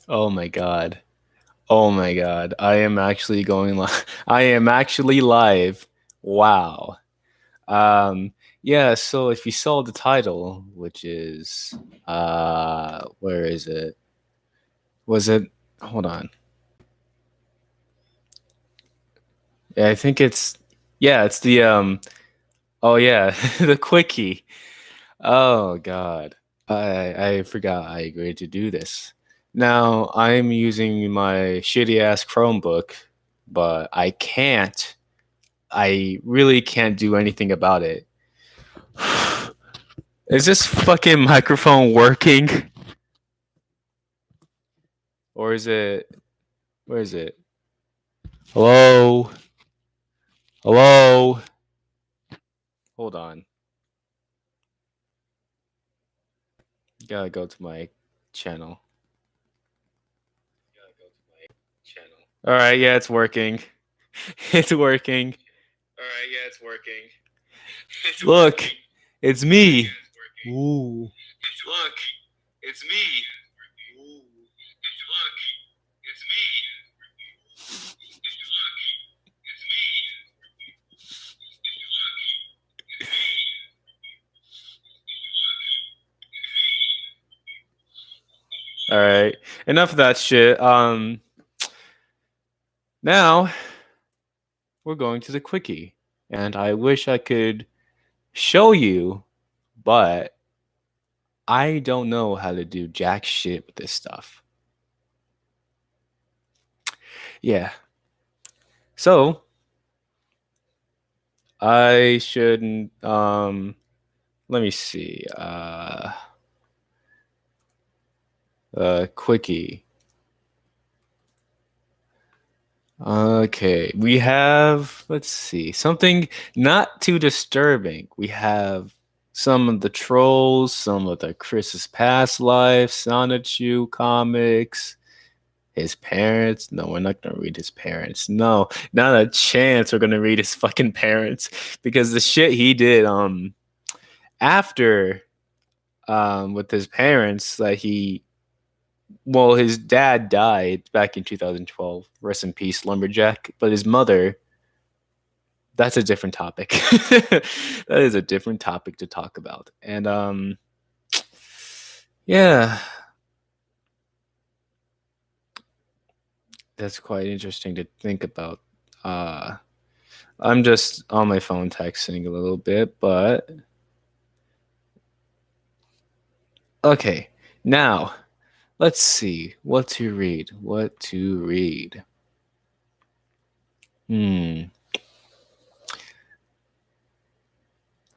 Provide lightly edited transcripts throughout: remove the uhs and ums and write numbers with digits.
Oh my god. Oh my god. I am actually going live. I am actually live. Wow. Um yeah, so if you saw the title, which is where is it? Was it hold on. Yeah, I think it's yeah, it's the oh yeah, the quickie. Oh god. I forgot I agreed to do this. Now I'm using my shitty ass Chromebook, but I really can't do anything about it. Is this fucking microphone working? Or is it where is it? Hello? Hello? Hold on. Gotta go to my channel. Alright, yeah, it's working. It's working. Alright, yeah, it's working. Look, it's me. Ooh. Look, it's me. Ooh. Look, it's me. All right, enough of that shit. Now we're going to the quickie, and I wish I could show you, but I don't know how to do jack shit with this stuff. Yeah, so I shouldn't. Let me see. Quickie. Okay, we have, let's see, something not too disturbing. We have some of the trolls, some of the Chris's past life, Sonichu comics, his parents. No, we're not gonna read his parents. No, not a chance we're gonna read his fucking parents because the shit he did after with his parents that he well, his dad died back in 2012. Rest in peace, Lumberjack. But his mother, that's a different topic. That is a different topic to talk about. And yeah, that's quite interesting to think about. Uh I'm just on my phone texting a little bit, but okay. Now, let's see what to read. What to read. Hmm.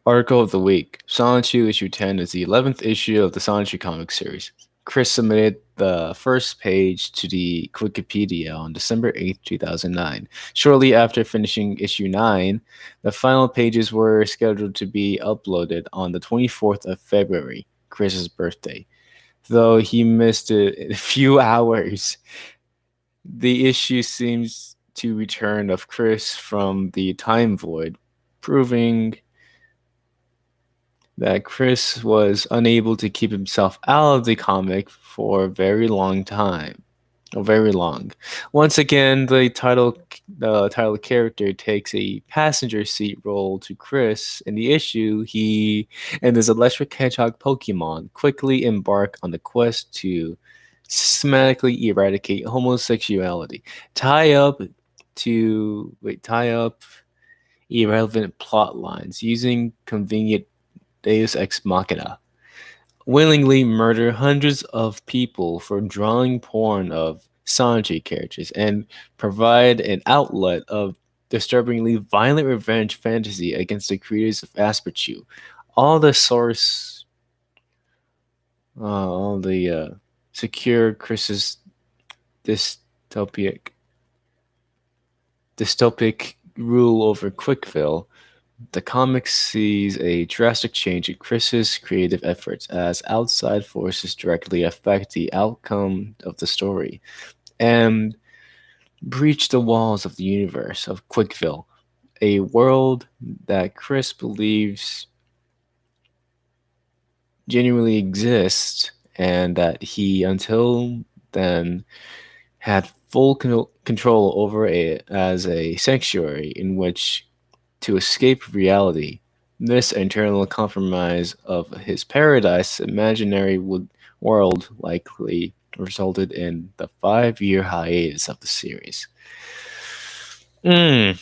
Article of the Week. Sonichu issue 10 is the 11th issue of the Sonichu comic series. Chris submitted the first page to the Wikipedia on December 8th, 2009. Shortly after finishing issue 9, the final pages were scheduled to be uploaded on the 24th of February, Chris's birthday. Though he missed it a few hours, the issue seems to return of Chris from the time void, proving that Chris was unable to keep himself out of the comic for a very long time. Very long. Once again, the title character takes a passenger seat role to Chris. In the issue, he and his electric hedgehog Pokemon quickly embark on the quest to systematically eradicate homosexuality. Tie up irrelevant plot lines using convenient Deus Ex Machina, willingly murder hundreds of people for drawing porn of Sanji characters, and provide an outlet of disturbingly violent revenge fantasy against the creators of Asperchu. All the source, all the secure Chris's dystopic, dystopic rule over Quickville. The comic sees a drastic change in Chris's creative efforts as outside forces directly affect the outcome of the story and breach the walls of the universe of Quickville, a world that Chris believes genuinely exists and that he, until then had full control over it as a sanctuary in which to escape reality. This internal compromise of his paradise imaginary world likely resulted in the 5-year hiatus of the series. Mm,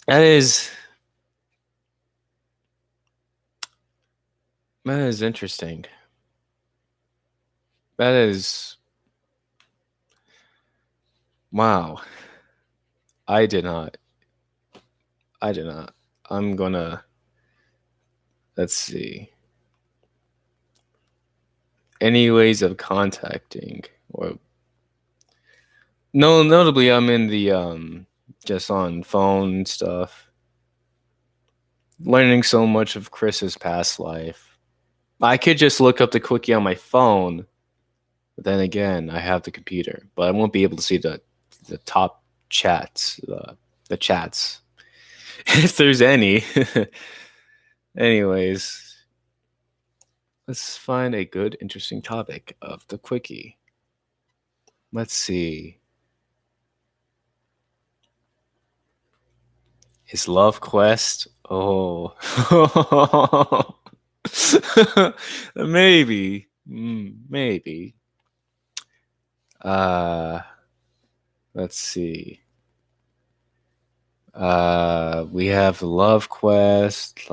that is that is interesting. That is wow. I did not. I did not. I'm gonna let's see. Any ways of contacting or no notably I'm in the just on phone stuff. Learning so much of Chris's past life. I could just look up the quickie on my phone, but then again, I have the computer, but I won't be able to see the top chats, the chats, if there's any. Anyways, let's find a good, interesting topic of the quickie. Let's see. Is Love Quest? Oh, maybe, maybe. Uh, let's see. We have Love Quest,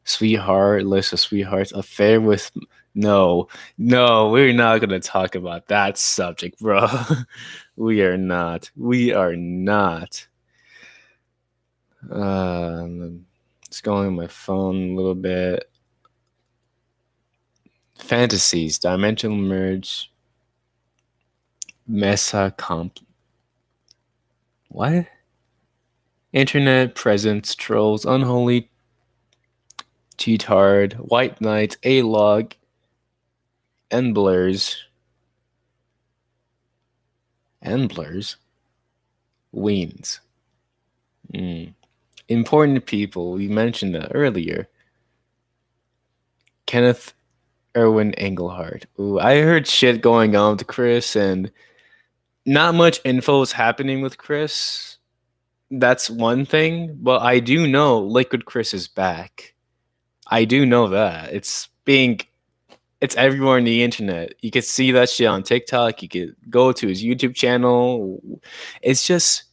Sweetheart, List of Sweethearts, Affair with. No, no, we're not gonna talk about that subject, bro. We are not. We are not. It's going on my phone a little bit. Fantasies, Dimensional Merge, Mesa Comp. What? Internet presence, trolls, unholy cheatard, white knight, A-log, Endblers. Endblers? Weens. Important people, we mentioned that earlier. Kenneth Erwin Engelhardt. Ooh, I heard shit going on with Chris, and not much info is happening with Chris. That's one thing, but I do know Liquid Chris is back. I do know that. It's everywhere on the internet. You can see that shit on TikTok. You could go to his YouTube channel. It's just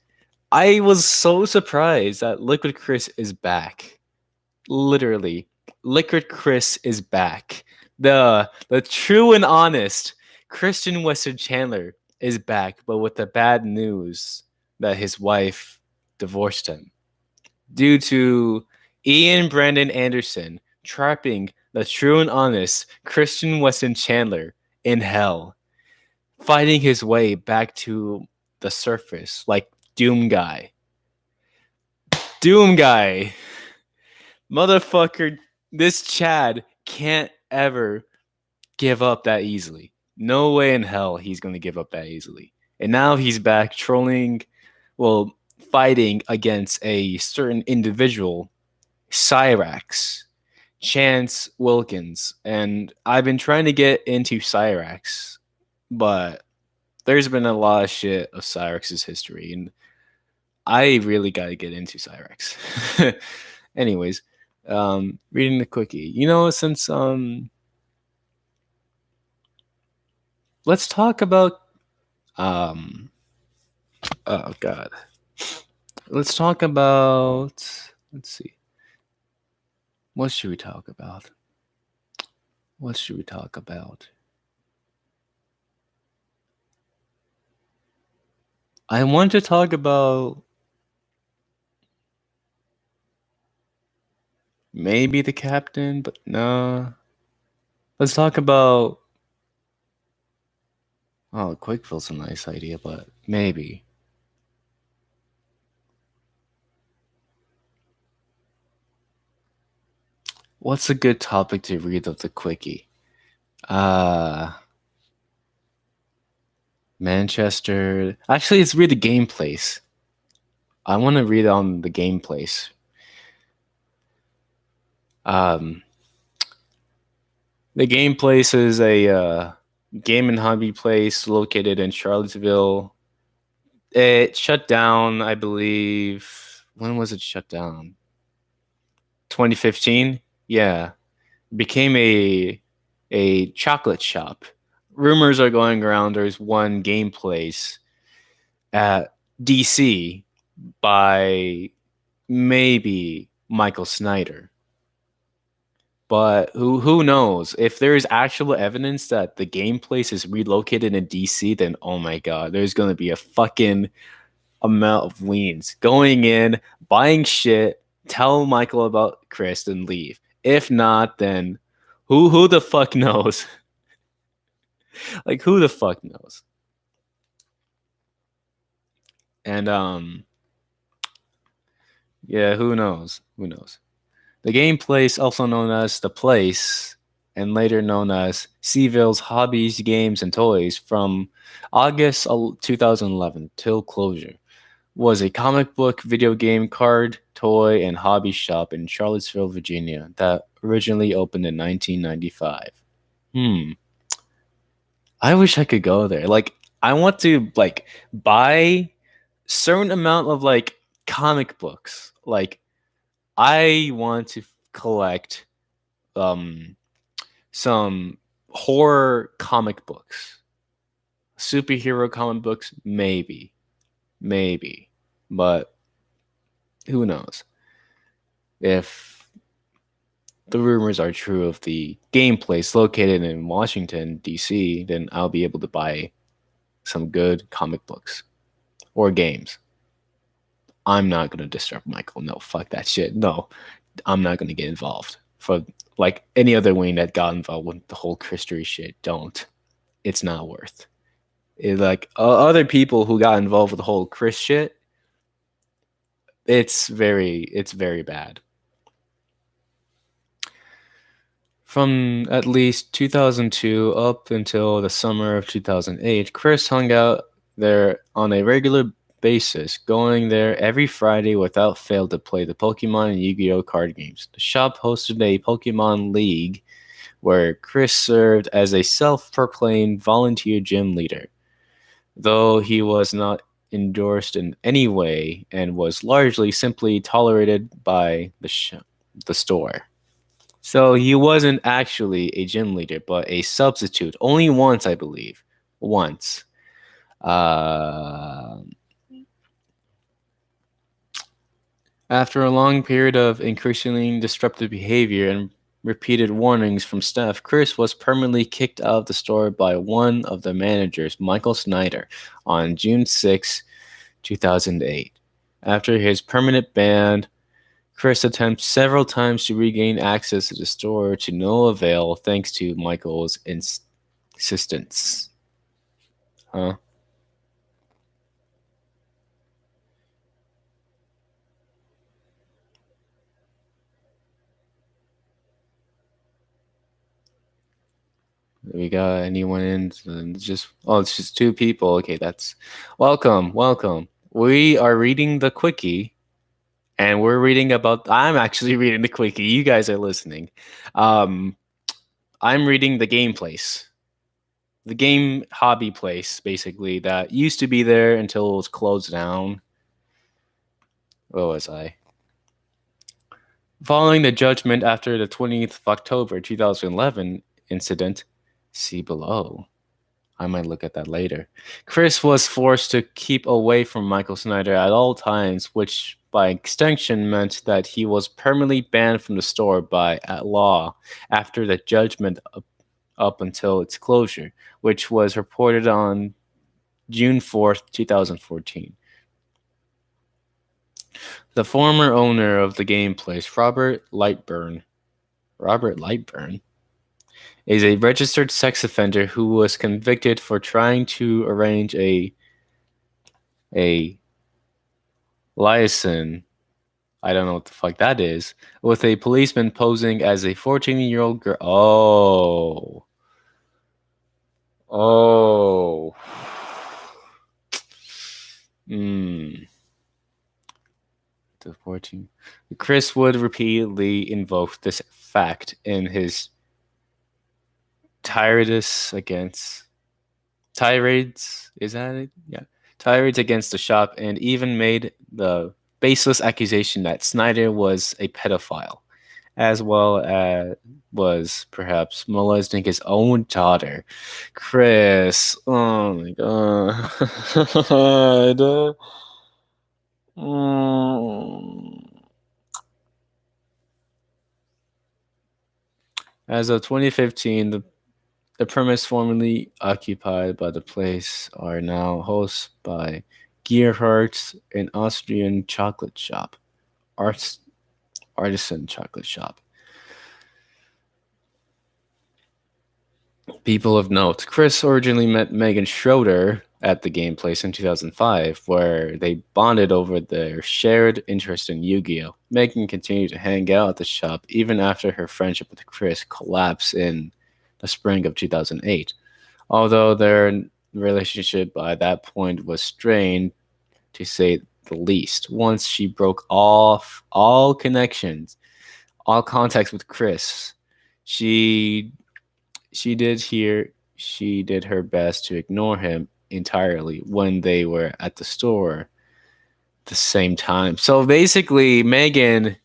I was so surprised that Liquid Chris is back. Literally, Liquid Chris is back. The true and honest Christian Western Chandler is back, but with the bad news that his wife divorced him due to Ian Brandon Anderson trapping the true and honest Christian Weston Chandler in hell, fighting his way back to the surface like Doom Guy. Doom Guy. Motherfucker, this Chad can't ever give up that easily. No way in hell he's going to give up that easily. And now he's back trolling, well, fighting against a certain individual, Cyrax, Chance Wilkins. And I've been trying to get into Cyrax, but there's been a lot of shit of Cyrax's history, and I really got to get into Cyrax. Anyways, reading the quickie. Since let's talk about oh god. Let's talk about let's see. What should we talk about? What should we talk about? I want to talk about maybe the captain, but no. Let's talk about Quickville's a nice idea, but maybe. What's a good topic to read of the quickie? Manchester. Actually, let's read the gameplays. I want to read on the gameplays. The gameplays is a game and hobby place located in Charlottesville. It shut down, I believe. When was it shut down? 2015. Yeah, became a chocolate shop. Rumors are going around. There's one game place at DC by maybe Michael Snyder. But who knows? If there is actual evidence that the game place is relocated in DC, then oh my god, there's gonna be a fucking amount of weens going in, buying shit, tell Michael about Chris, and leave. If not, then who the fuck knows? Like who the fuck knows? And yeah, who knows? Who knows? The game place, also known as The Place, and later known as Seville's Hobbies, Games, and Toys, from August 2011 till closure, was a comic book, video game, card, toy, and hobby shop in Charlottesville, Virginia, that originally opened in 1995. Hmm. I wish I could go there. Like, I want to like buy certain amount of like comic books. Like, I want to collect um some horror comic books, superhero comic books, maybe, but who knows? If the rumors are true of the game place located in Washington D.C., then I'll be able to buy some good comic books or games. I'm not gonna disrupt Michael. No, fuck that shit. No, I'm not gonna get involved. For like any other wing that got involved with the whole Christery shit, don't. It's not worth. Like other people who got involved with the whole Chris shit, it's very bad. From at least 2002 up until the summer of 2008, Chris hung out there on a regular basis, going there every Friday without fail to play the Pokemon and Yu-Gi-Oh card games. The shop hosted a Pokemon League where Chris served as a self-proclaimed volunteer gym leader, though he was not endorsed in any way and was largely simply tolerated by the store. So he wasn't actually a gym leader, but a substitute. Only once, I believe. Once. Uh, After a long period of increasingly disruptive behavior and repeated warnings from staff, Chris was permanently kicked out of the store by one of the managers, Michael Snyder, on June 6, 2008. After his permanent ban, Chris attempts several times to regain access to the store to no avail thanks to Michael's insistence. Huh? We got anyone in? Just oh, it's just two people. Okay, that's welcome, welcome. We are reading the quickie, and we're reading about. I'm actually reading the quickie. You guys are listening. Um, I'm reading the game place, the game hobby place, basically that used to be there until it was closed down. What was I? Following the judgment after the 20th of October 2011 incident, see below. I might look at that later. Chris was forced to keep away from Michael Snyder at all times, which by extension meant that he was permanently banned from the store by at law after the judgment up until its closure, which was reported on June 4th, 2014. The former owner of the game place, Robert Lightburn, is a registered sex offender who was convicted for trying to arrange a liaison, I don't know what the fuck that is, with a policeman posing as a 14-year-old girl. Oh. Oh. Hmm. The 14. Chris would repeatedly invoke this fact in his tirades against tirades. Is that it? Yeah, tirades against the shop, and even made the baseless accusation that Snyder was a pedophile, as well as was perhaps molesting his own daughter, Chris. Oh my god. Mm. As of 2015, the premise formerly occupied by the place are now hosted by Gerhardt's, an Austrian chocolate shop, arts, artisan chocolate shop. People of note: Chris originally met Megan Schroeder at the game place in 2005, where they bonded over their shared interest in Yu-Gi-Oh! Megan continued to hang out at the shop even after her friendship with Chris collapsed in the spring of 2008. Although their relationship by that point was strained, to say the least, once she broke off all connections, all contacts with Chris, she she did her best to ignore him entirely when they were at the store at the same time. So basically, Megan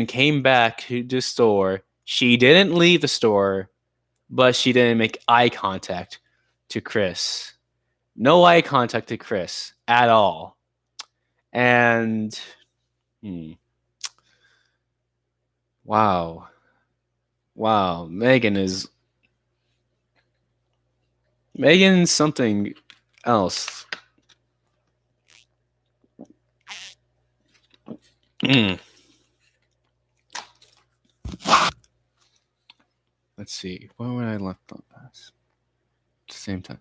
came back to the store. She didn't leave the store, but she didn't make eye contact to Chris. No eye contact to Chris at all. And hmm, wow, wow, Megan's something else. Mm. Let's see, where would I left on this? At the same time,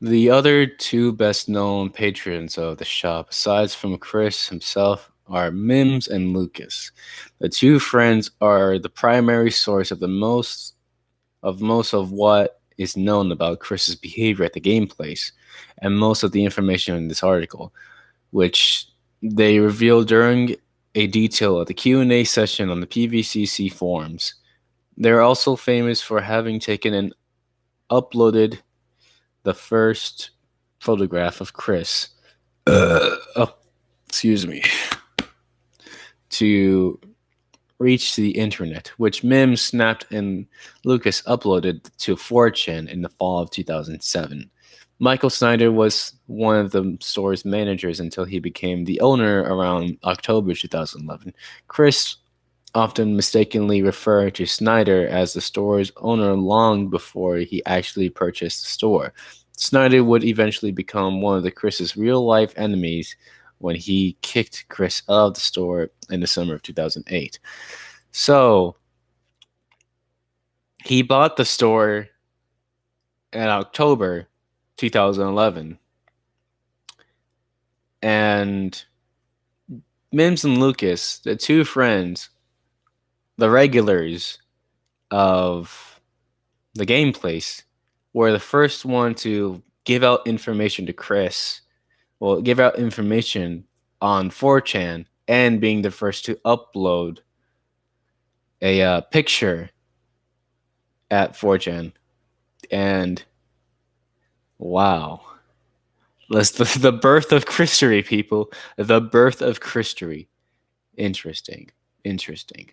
the other two best known patrons of the shop, aside from Chris himself, are Mims and Lucas. The two friends are the primary source of most of what is known about Chris's behavior at the game place, and most of the information in this article, which they reveal during a detail of the Q&A session on the PVCC forums. They're also famous for having taken and uploaded the first photograph of Chris. Oh, excuse me. To reach the internet, which Mims snapped and Lucas uploaded to 4chan in the fall of 2007. Michael Snyder was one of the store's managers until he became the owner around October 2011. Chris often mistakenly referred to Snyder as the store's owner long before he actually purchased the store. Snyder would eventually become one of the Chris's real-life enemies when he kicked Chris out of the store in the summer of 2008. So, he bought the store in October 2011, and Mims and Lucas, the two friends, the regulars of the game place, were the first one to give out information to Chris. Well, give out information on 4chan, and being the first to upload a picture at 4chan. And wow. The birth of Christery, people. The birth of Christery. Interesting. Interesting.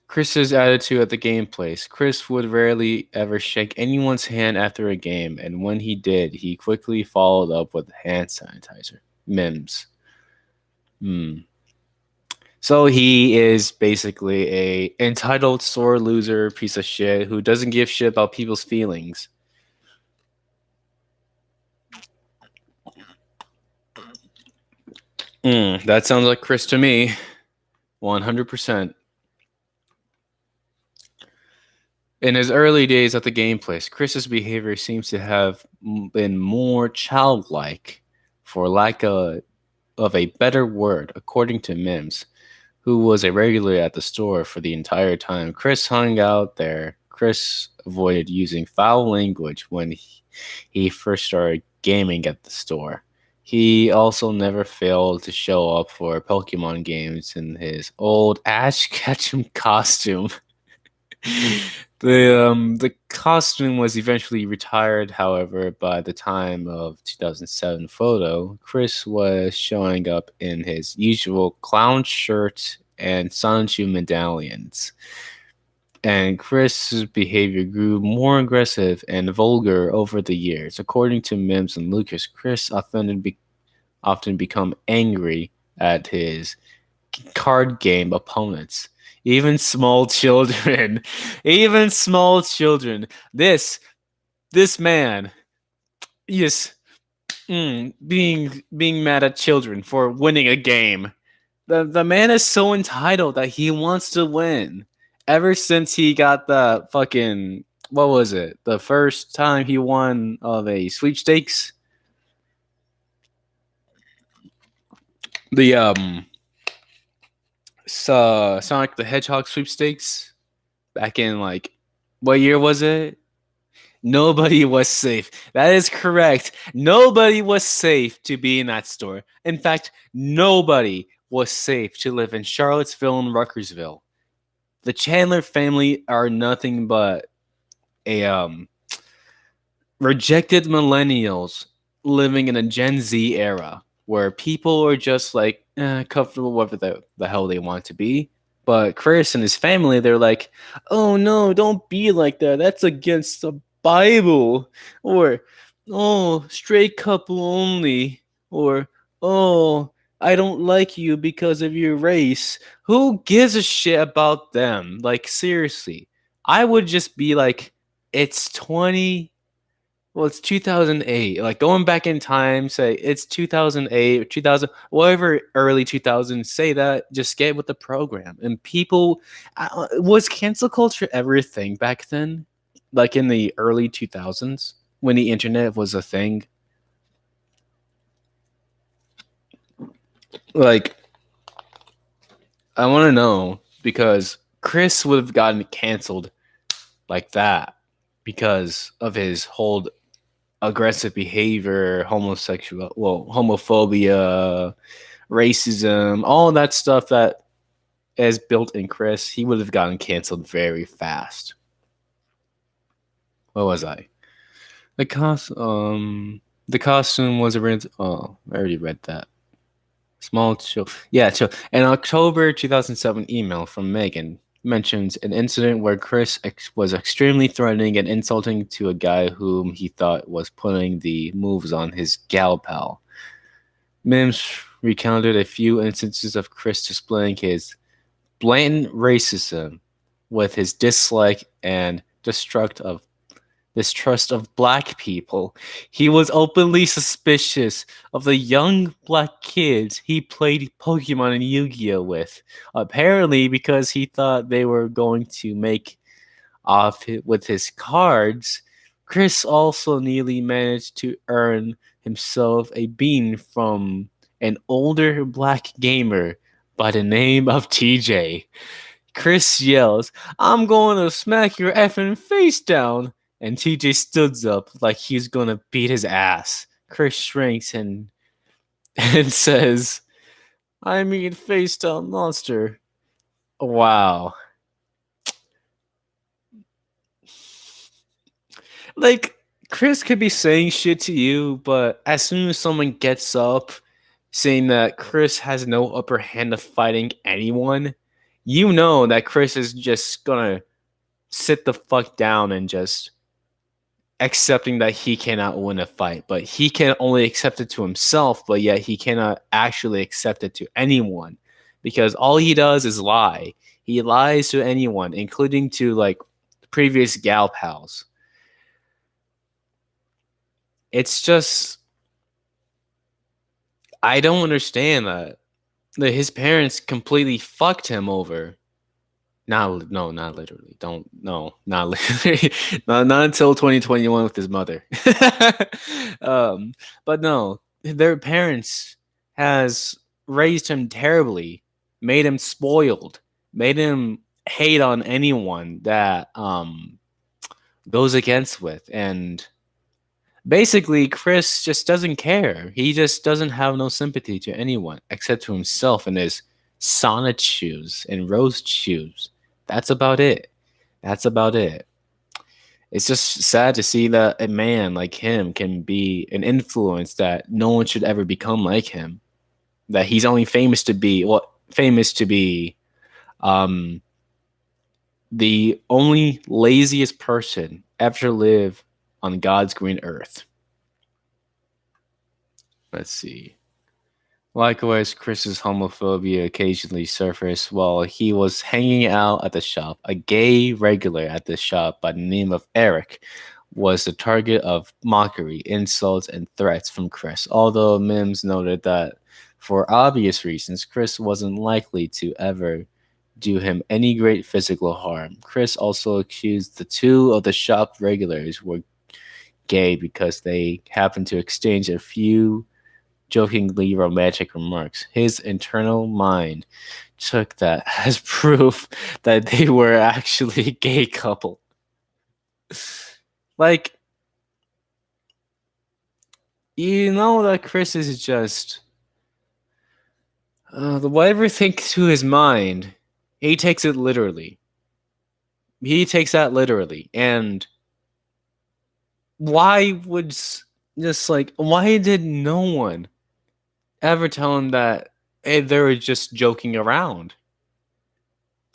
Chris's attitude at the game place. Chris would rarely ever shake anyone's hand after a game, and when he did, he quickly followed up with hand sanitizer. Mims. So he is basically a entitled sore loser piece of shit who doesn't give shit about people's feelings. That sounds like Chris to me. 100%. In his early days at the game place, Chris's behavior seems to have been more childlike, for lack of a better word, according to Mims, who was a regular at the store for the entire time Chris hung out there. Chris avoided using foul language when he first started gaming at the store. He also never failed to show up for Pokemon games in his old Ash Ketchum costume. The costume was eventually retired, however, by the time of 2007 photo, Chris was showing up in his usual clown shirt and Sanju medallions. And Chris's behavior grew more aggressive and vulgar over the years. According to Mims and Lucas, Chris often become angry at his card game opponents. Even small children. Even small children. This man, yes, being mad at children for winning a game. The man is so entitled that he wants to win. Ever since he got the fucking, what was it? The first time he won of a sweepstakes, the Sonic the Hedgehog sweepstakes back in, like, what year was it? Nobody was safe. That is correct. Nobody was safe to be in that store. In fact, nobody was safe to live in Charlottesville and Ruckersville. The Chandler family are nothing but a rejected millennials living in a Gen Z era where people are just like comfortable whatever the hell they want to be. But Chris and his family, they're like, oh no, don't be like that. That's against the Bible. Or, oh, straight couple only. Or, oh, I don't like you because of your race. Who gives a shit about them? Like, seriously. I would just be like, it's 20, well, it's 2008. Like going back in time, say it's 2008 or 2000, whatever, early 2000s, say that, just get with the program. And people, was cancel culture ever a thing back then? Like in the early 2000s when the internet was a thing? Like, I want to know because Chris would have gotten canceled like that because of his whole aggressive behavior, homophobia, racism, all that stuff that is built in Chris, he would have gotten canceled very fast. What was I? The the costume was original. Oh, I already read that. Small chill. Yeah, chill. An October 2007 email from Megan mentions an incident where Chris was extremely threatening and insulting to a guy whom he thought was putting the moves on his gal pal. Mims recounted a few instances of Chris displaying his blatant racism with his dislike and distrust of black people. He was openly suspicious of the young black kids he played Pokemon and Yu-Gi-Oh with, apparently because he thought they were going to make off with his cards. Chris also nearly managed to earn himself a bean from an older black gamer by the name of TJ. Chris yells, I'm going to smack your effing face down. And TJ stood up like he's going to beat his ass. Chris shrinks and says, I mean, face down monster. Wow. Like, Chris could be saying shit to you, but as soon as someone gets up saying that Chris has no upper hand of fighting anyone, you know that Chris is just gonna sit the fuck down and just accepting that he cannot win a fight, but he can only accept it to himself, but yet he cannot actually accept it to anyone because all he does is lie. He lies to anyone, including to like previous gal pals. It's just, I don't understand that his parents completely fucked him over. Not, no, not literally. Don't, no, not literally. Not until 2021 with his mother. um, but no, their parents has raised him terribly, made him spoiled, made him hate on anyone that goes against with, and basically Chris just doesn't care. He just doesn't have no sympathy to anyone except to himself and his sonnet shoes and rose shoes. That's about it. That's about it. It's just sad to see that a man like him can be an influence that no one should ever become like him. That he's only famous to be um, the only laziest person ever to live on God's green earth. Let's see. Likewise, Chris's homophobia occasionally surfaced while he was hanging out at the shop. A gay regular at the shop by the name of Eric was the target of mockery, insults, and threats from Chris. Although Mims noted that for obvious reasons, Chris wasn't likely to ever do him any great physical harm. Chris also accused the two of the shop regulars were gay because they happened to exchange a few jokingly romantic remarks. His internal mind took that as proof that they were actually a gay couple. Like, you know that Chris is just whatever thinks to his mind, he takes it literally. He takes that literally. And why would just like why did no one ever tell him that hey, they were just joking around?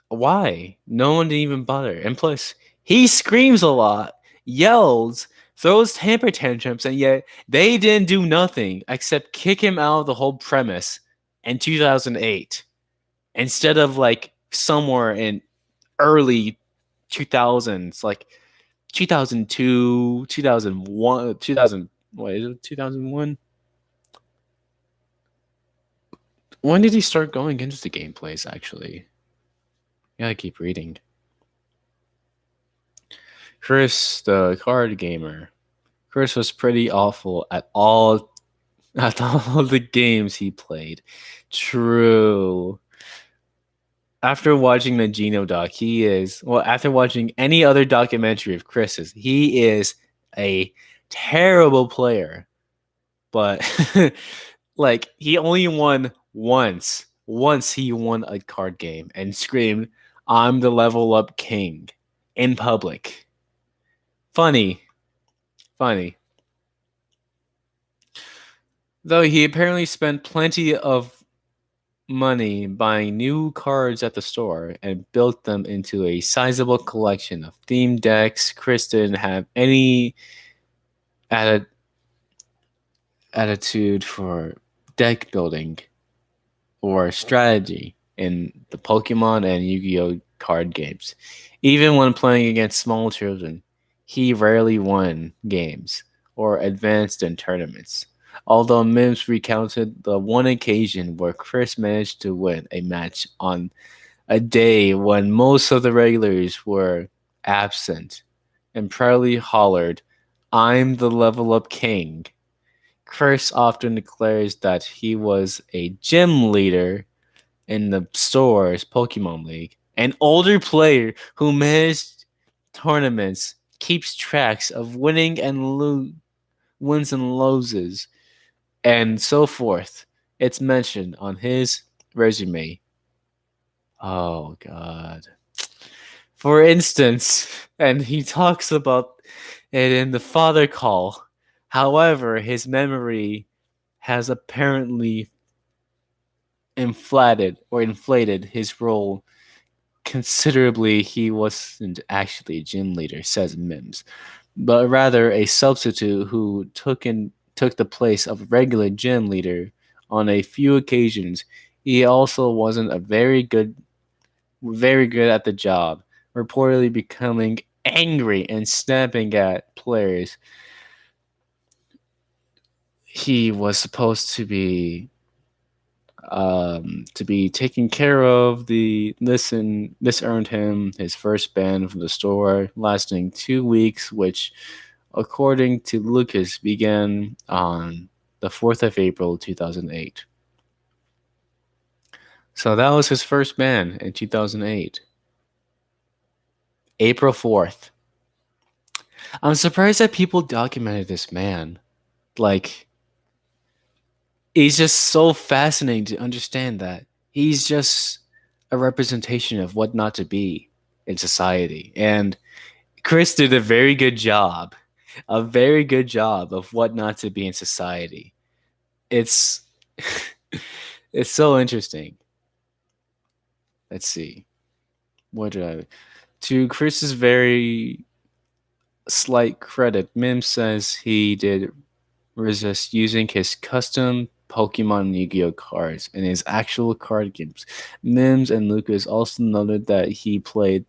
Why? No one didn't even bother. And plus, he screams a lot, yells, throws temper tantrums, and yet they didn't do nothing except kick him out of the whole premise in 2008 instead of like somewhere in early 2000s, like 2002, 2001, 2000. What is it? 2001. When did he start going into the gameplays? Actually, yeah, I keep reading. Chris, the card gamer. Chris was pretty awful at all the games he played. True. After watching the Geno doc, after watching any other documentary of Chris's, he is a terrible player. But like he only won once. Once he won a card game and screamed, "I'm the level up king" in public. Funny. Funny. Though he apparently spent plenty of money buying new cards at the store and built them into a sizable collection of themed decks, Chris didn't have any atti- attitude for deck building or strategy in the Pokemon and Yu-Gi-Oh card games. Even when playing against small children, he rarely won games or advanced in tournaments. Although Mims recounted the one occasion where Chris managed to win a match on a day when most of the regulars were absent and proudly hollered, "I'm the level up king." Chris often declares that he was a gym leader in the store's Pokemon League. An older player who managed tournaments, keeps tracks of wins and loses, and so forth. It's mentioned on his resume. Oh God. For instance, and he talks about it in the father call. However, his memory has apparently inflated his role considerably. He wasn't actually a gym leader, says Mims, but rather a substitute who took the place of a regular gym leader on a few occasions. He also wasn't a very good at the job, reportedly becoming angry and snapping at players he was supposed to be taking care of. This earned him his first ban from the store, lasting 2 weeks, which, according to Lucas, began on the 4th of April 2008. So that was his first ban in 2008. April 4th. I'm surprised that people documented this man. Like, it's just so fascinating to understand that he's just a representation of what not to be. in society. And Chris did a very good job of what not to be in society. It's it's so interesting. Let's see. What did I to Chris's very slight credit, Mim says he did resist using his custom Pokemon Yu-Gi-Oh cards in his actual card games. Mims and Lucas also noted that he played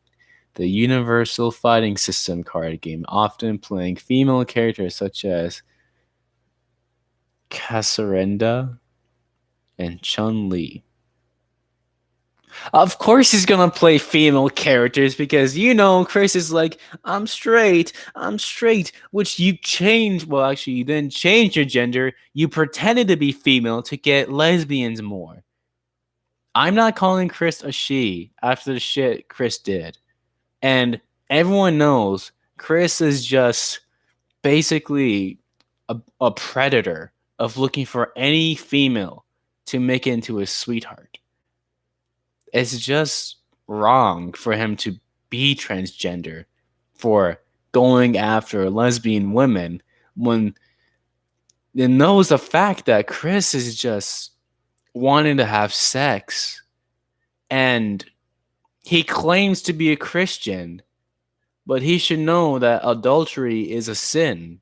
the Universal Fighting System card game, often playing female characters such as Cassandra and Chun-Li. Of course he's gonna play female characters because Chris is like, I'm straight, which you changed. Well, actually, you didn't change your gender. You pretended to be female to get lesbians more. I'm not calling Chris a she after the shit Chris did. And everyone knows Chris is just basically a predator of looking for any female to make into his sweetheart. It's just wrong for him to be transgender, for going after lesbian women when it knows the fact that Chris is just wanting to have sex and he claims to be a Christian, but he should know that adultery is a sin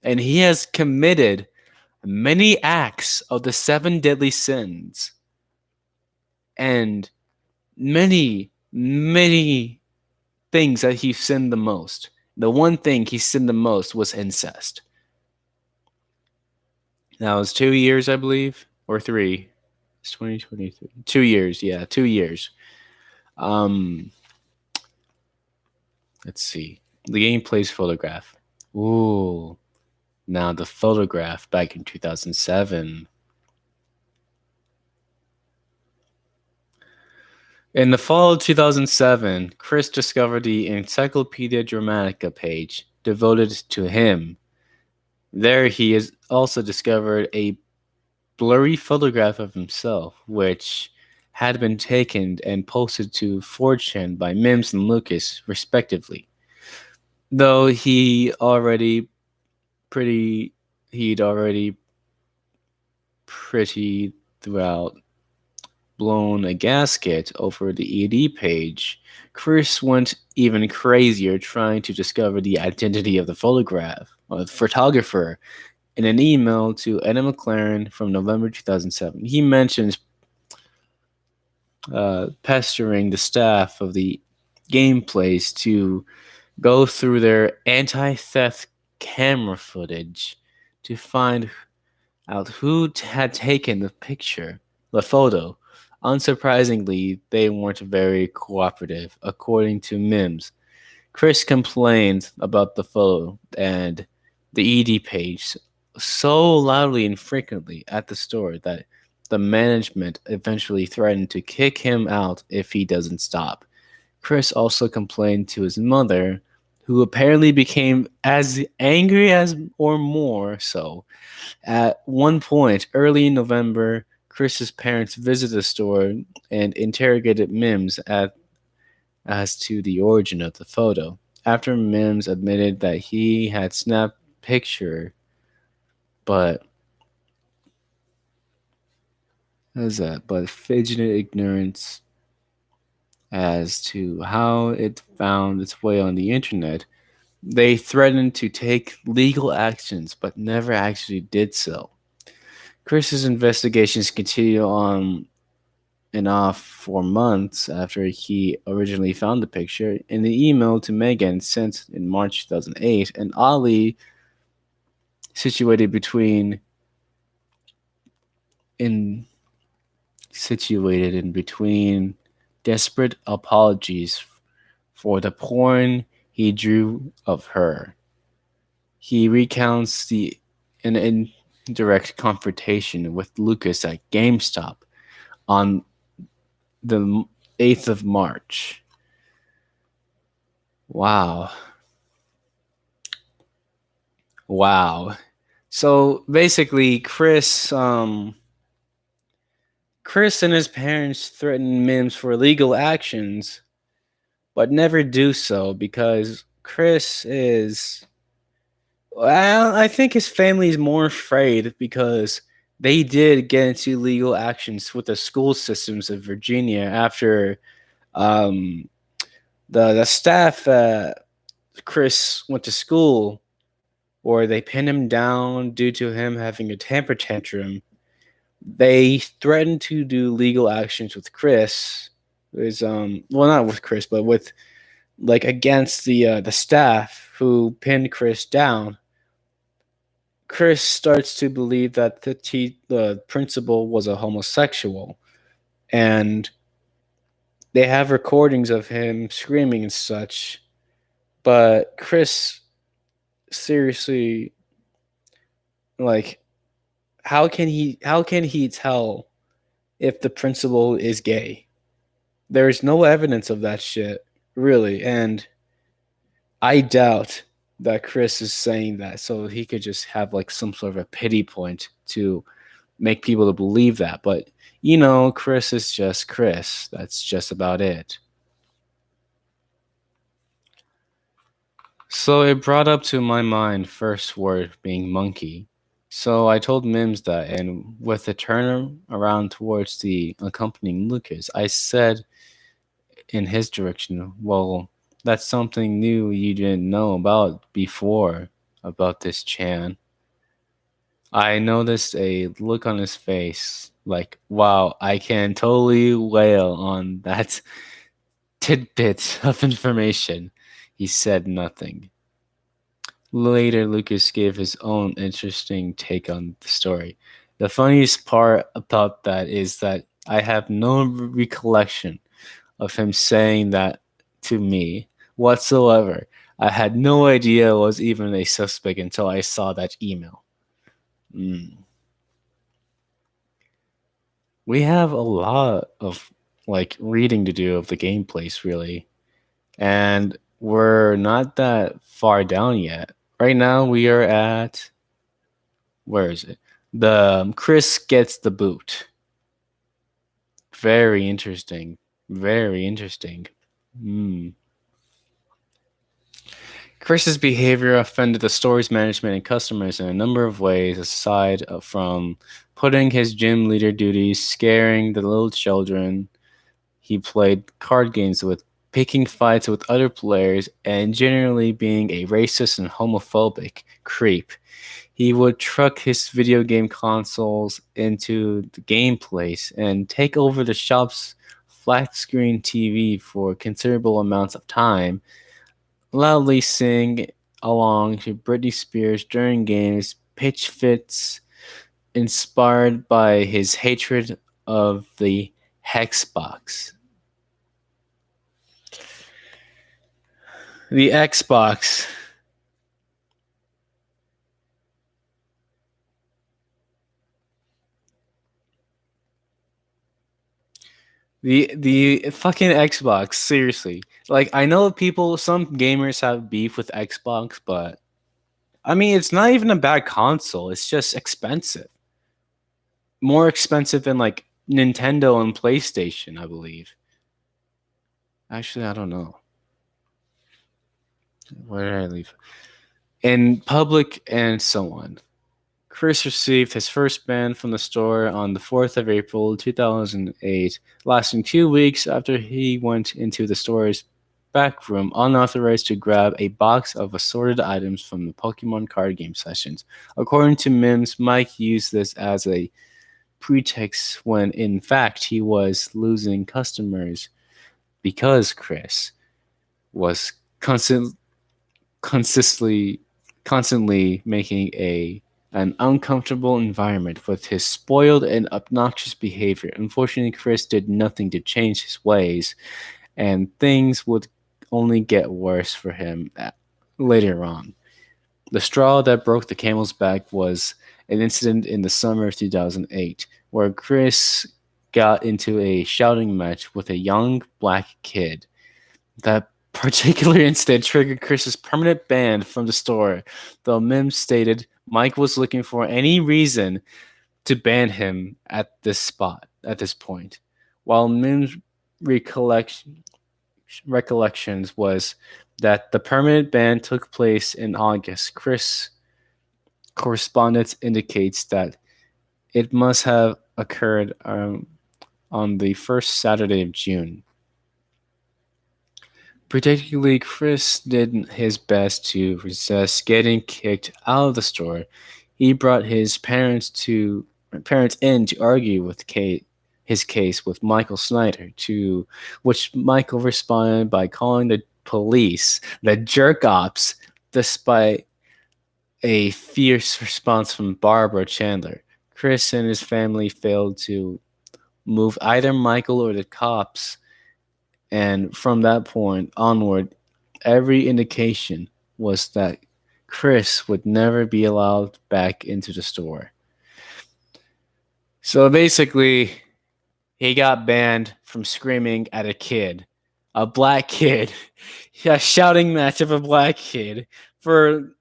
and he has committed many acts of the seven deadly sins and many things that he sinned the most. The one thing he sinned the most was incest. That was 2 years, I believe, or 3. It's 2023. 2 years, yeah, 2 years. Um, let's see. The gameplay's photograph. Ooh, now the photograph back in 2007. In the fall of 2007, Chris discovered the Encyclopedia Dramatica page devoted to him. There, he has also discovered a blurry photograph of himself, which had been taken and posted to 4chan by Mims and Lucas, respectively. Though he'd already pretty throughout blown a gasket over the ED page, Chris went even crazier trying to discover the identity of the photographer. In an email to Anna McLaren from November 2007, he mentions pestering the staff of the gameplays to go through their anti-theft camera footage to find out who had taken the photo. Unsurprisingly, they weren't very cooperative, according to Mims. Chris complained about the photo and the ED page so loudly and frequently at the store that the management eventually threatened to kick him out if he doesn't stop. Chris also complained to his mother, who apparently became as angry as or more so. At one point, early in November, Chris's parents visited the store and interrogated Mims as to the origin of the photo. After Mims admitted that he had snapped picture, but what is that? But fidgeted ignorance as to how it found its way on the internet, they threatened to take legal actions, but never actually did so. Chris's investigations continue on and off for months after he originally found the picture. In the email to Megan sent in March 2008, an oddly situated in between desperate apologies for the porn he drew of her. He recounts an indirect confrontation with Lucas at GameStop on the 8th of March. Wow. So basically, Chris and his parents threatened Mims for legal actions but never do so because Chris is. Well, I think his family is more afraid because they did get into legal actions with the school systems of Virginia after um, the staff Chris went to school, or they pinned him down due to him having a temper tantrum. They threatened to do legal actions with Chris. Is well, not with Chris, but with like against the staff who pinned Chris down. Chris starts to believe that the principal was a homosexual, and they have recordings of him screaming and such. But Chris seriously, like, how can he tell if the principal is gay? There's no evidence of that shit, really, and I doubt that Chris is saying that so he could just have like some sort of a pity point to make people to believe that. But Chris is just Chris. That's just about it. So it brought up to my mind first word being monkey. So I told Mims that, and with the turn around towards the accompanying Lucas, I said in his direction, well, that's something new you didn't know about before about this Chan. I noticed a look on his face like, wow, I can totally wail on that tidbit of information. He said nothing. Later, Lucas gave his own interesting take on the story. The funniest part about that is that I have no recollection of him saying that to me whatsoever. I had no idea it was even a suspect until I saw that email. Mm. We have a lot of like reading to do of the gameplays, really, and we're not that far down yet. Right now, we are at where is it? The Chris gets the boot. Very interesting. Very interesting. Hmm. Chris's behavior offended the store's management and customers in a number of ways, aside from putting his gym leader duties, scaring the little children he played card games with, picking fights with other players, and generally being a racist and homophobic creep. He would truck his video game consoles into the game place and take over the shop's flat screen TV for considerable amounts of time, loudly sing along to Britney Spears during games, pitch fits inspired by his hatred of the Hexbox. The Xbox. The fucking Xbox, seriously. Like I know some gamers have beef with Xbox, but I mean it's not even a bad console. It's just expensive. More expensive than like Nintendo and PlayStation, I believe. Actually, I don't know. Where did I leave? In public and so on. Chris received his first ban from the store on the 4th of April 2008, lasting 2 weeks after he went into the store's back room unauthorized to grab a box of assorted items from the Pokemon card game sessions. According to Mims, Mike used this as a pretext when in fact he was losing customers because Chris was consistently constantly making an uncomfortable environment with his spoiled and obnoxious behavior. Unfortunately, Chris did nothing to change his ways, and things would only get worse for him later on. The straw that broke the camel's back was an incident in the summer of 2008 where Chris got into a shouting match with a young black kid. That particular incident triggered Chris's permanent ban from the store, though Mims stated Mike was looking for any reason to ban him at this point. While Mims recollection recollections was that the permanent ban took place in August. Chris correspondence indicates that it must have occurred on the first Saturday of June. Particularly, Chris did his best to resist getting kicked out of the store. He brought his parents in to argue with his case with Michael Snyder, to which Michael responded by calling the police the jerk ops, despite a fierce response from Barbara Chandler. Chris and his family failed to move either Michael or the cops, and from that point onward, every indication was that Chris would never be allowed back into the store. So basically, he got banned from screaming at a black kid, a shouting match of a black kid for.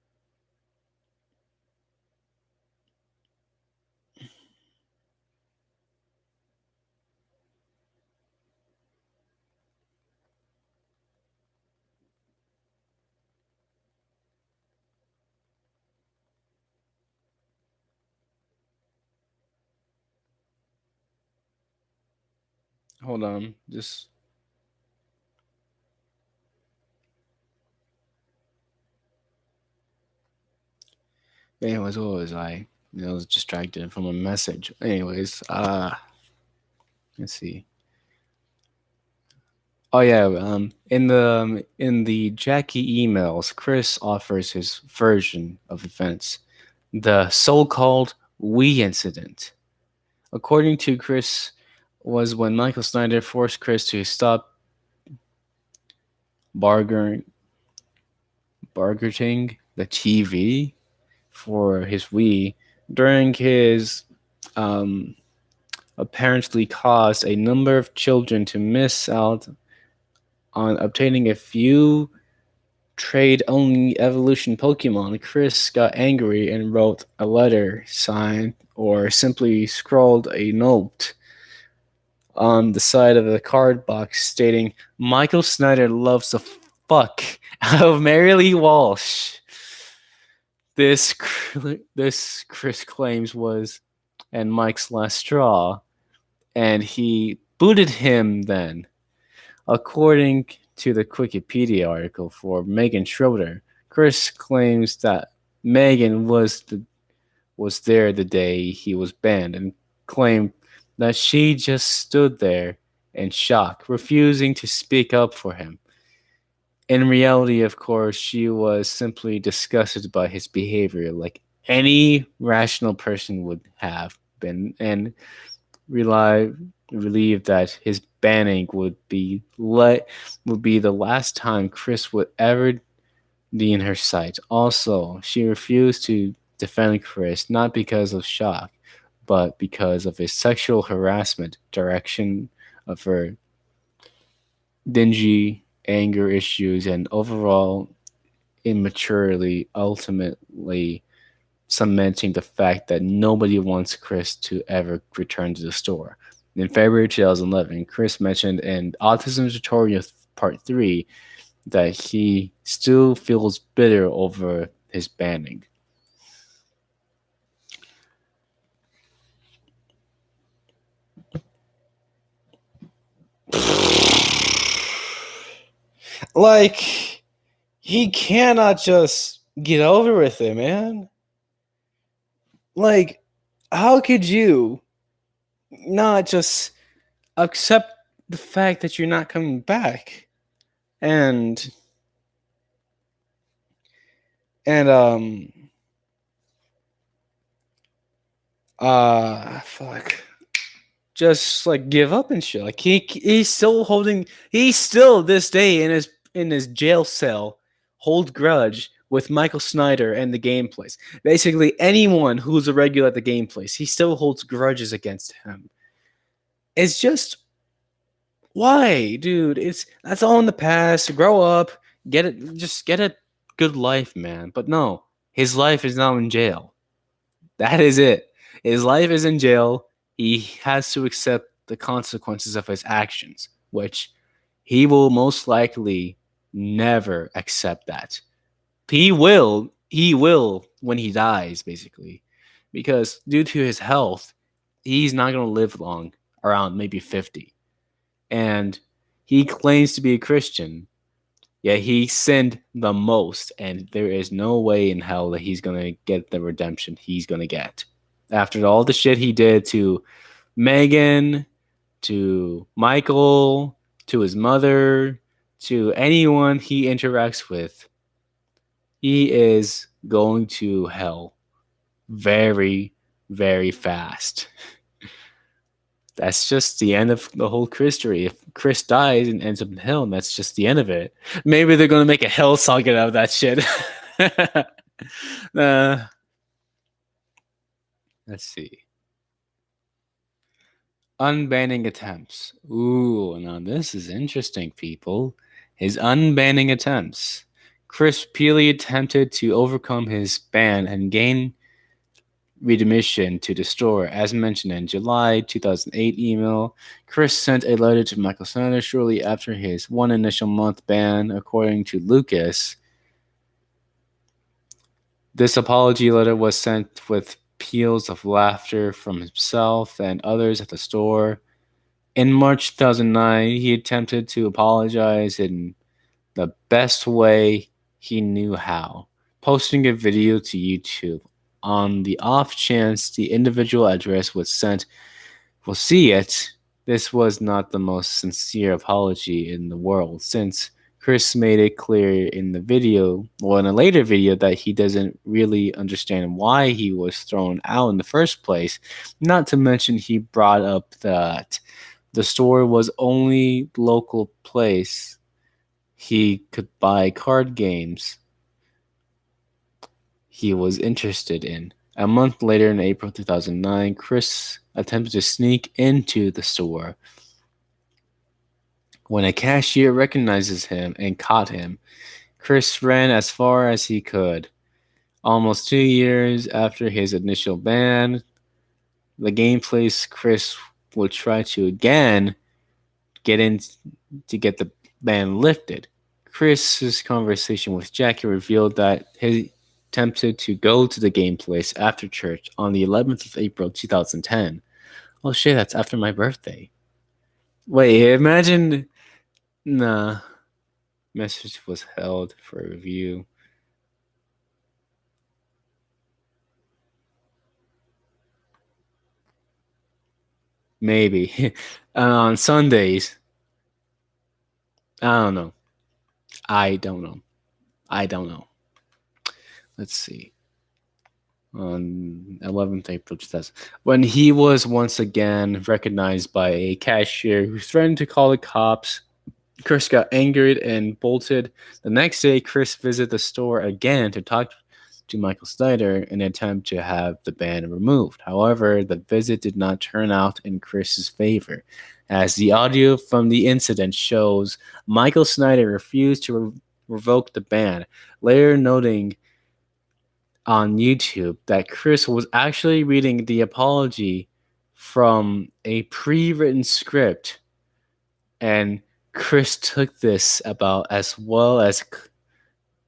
Hold on, just. Anyways, what was I? I was distracted from a message. Anyways, let's see. Oh yeah, in the Jackie emails, Chris offers his version of events, the so-called "we incident." According to Chris, was when Michael Snyder forced Chris to stop bargaining, bargaining the TV for his Wii during his um, apparently caused a number of children to miss out on obtaining a few trade only evolution Pokemon. Chris got angry and wrote a letter, signed, or simply scrawled a note on the side of the card box stating, Michael Snyder loves the fuck out of Mary Lee Walsh. This, this Chris claims was and Mike's last straw, and he booted him then. According to the Wikipedia article for Megan Schroeder, Chris claims that Megan was there the day he was banned and claimed that she just stood there in shock, refusing to speak up for him. In reality, of course, she was simply disgusted by his behavior, like any rational person would have been, and rely relieved that his banning would be the last time Chris would ever be in her sight. Also, she refused to defend Chris not because of shock, but because of his sexual harassment direction of her dingy anger issues and overall immaturely ultimately cementing the fact that nobody wants Chris to ever return to the store. In February 2011, Chris mentioned in Autism Tutorial Part 3 that he still feels bitter over his banning. Like, he cannot just get over with it, man. Like, how could you not just accept the fact that you're not coming back? And and fuck, just like give up and shit. Like he's still this day in his jail cell hold grudge with Michael Snyder and the game place. Basically anyone who's a regular at the game place, he still holds grudges against him. It's just why, dude? That's all in the past. Grow up, get a good life, man. But no, his life is now in jail. That is it. His life is in jail. He has to accept the consequences of his actions, which he will most likely never accept that. He will when he dies, basically, because due to his health, he's not going to live long, around maybe 50. And he claims to be a Christian, yet he sinned the most, and there is no way in hell that he's going to get the redemption he's going to get. After all the shit he did to Megan, to Michael, to his mother, to anyone he interacts with, he is going to hell very, very fast. That's just the end of the whole Chris story. If Chris dies and ends up in hell, and that's just the end of it. Maybe they're gonna make a hell saga out of that shit. uh, let's see. Unbanning attempts. Ooh, now this is interesting, people. His unbanning attempts. Chris Peely attempted to overcome his ban and gain redemption to the store. As mentioned in July 2008 email, Chris sent a letter to Michael Snyder shortly after his one initial month ban, according to Lucas. This apology letter was sent with peals of laughter from himself and others at the store. In March 2009, he attempted to apologize in the best way he knew how, posting a video to YouTube. On the off chance the individual address was sent will see it, this was not the most sincere apology in the world, since Chris made it clear in the video, or in a later video, that he doesn't really understand why he was thrown out in the first place. Not to mention, he brought up that the store was only local place he could buy card games he was interested in. A month later, in April 2009, Chris attempted to sneak into the store. When a cashier recognizes him and caught him, Chris ran as far as he could. Almost 2 years after his initial ban, the game place Chris would try to again get in to get the ban lifted. Chris's conversation with Jackie revealed that he attempted to go to the game place after church on the 11th of April 2010. Oh shit, that's after my birthday. Wait, imagine. Nah. Message was held for review. Maybe. On Sundays. I don't know. I don't know. I don't know. Let's see. On 11th April 2000, when he was once again recognized by a cashier who threatened to call the cops, Chris got angered and bolted. The next day, Chris visited the store again to talk to Michael Snyder in an attempt to have the ban removed. However, the visit did not turn out in Chris's favor, as the audio from the incident shows Michael Snyder refused to revoke the ban, later noting on YouTube that Chris was actually reading the apology from a pre-written script, and Chris took this about as well as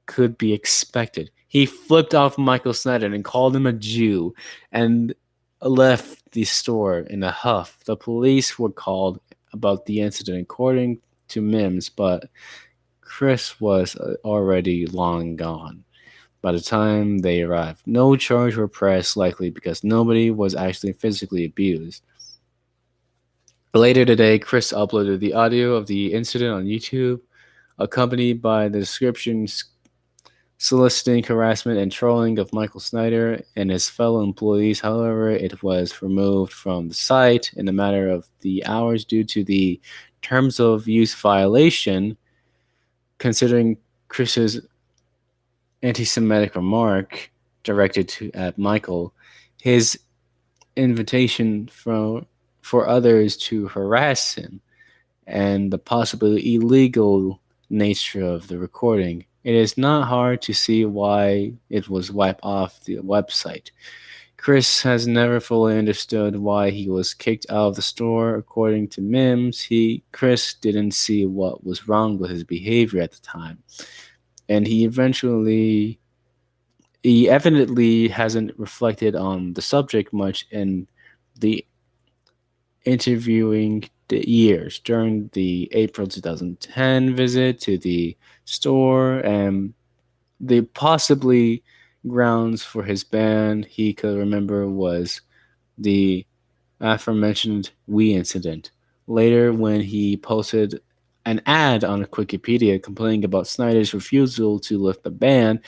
could be expected. He flipped off Michael Snyder and called him a Jew and left the store in a huff. The police were called about the incident according to Mims, but Chris was already long gone by the time they arrived. No charge were pressed, likely because nobody was actually physically abused. Later today, Chris uploaded the audio of the incident on YouTube, accompanied by the descriptions soliciting harassment and trolling of Michael Snyder and his fellow employees. However, it was removed from the site in a matter of the hours due to the terms of use violation, considering Chris's anti-Semitic remark directed at Michael, his invitation for others to harass him, and the possibly illegal nature of the recording. It is not hard to see why it was wiped off the website. Chris has never fully understood why he was kicked out of the store. According to Mims, Chris didn't see what was wrong with his behavior at the time, and he evidently hasn't reflected on the subject much in the interviewing the years during the April 2010 visit to the store, and the possibly grounds for his ban he could remember was the aforementioned We incident. Later, when he posted an ad on Wikipedia complaining about Snyder's refusal to lift the ban,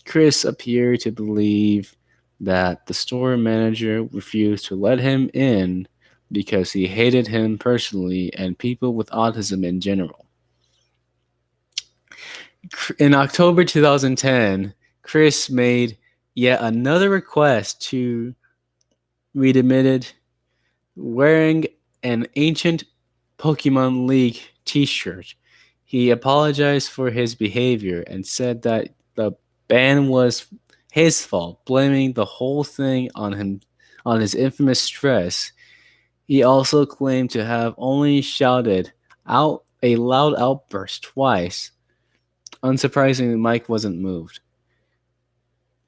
Chris appeared to believe that the store manager refused to let him in because he hated him personally and people with autism in general. In October 2010, Chris made yet another request to be admitted wearing an ancient Pokemon League t shirt. He apologized for his behavior and said that the ban was his fault, blaming the whole thing on him on his infamous stress. He also claimed to have only shouted out a loud outburst twice. Unsurprisingly, Mike wasn't moved.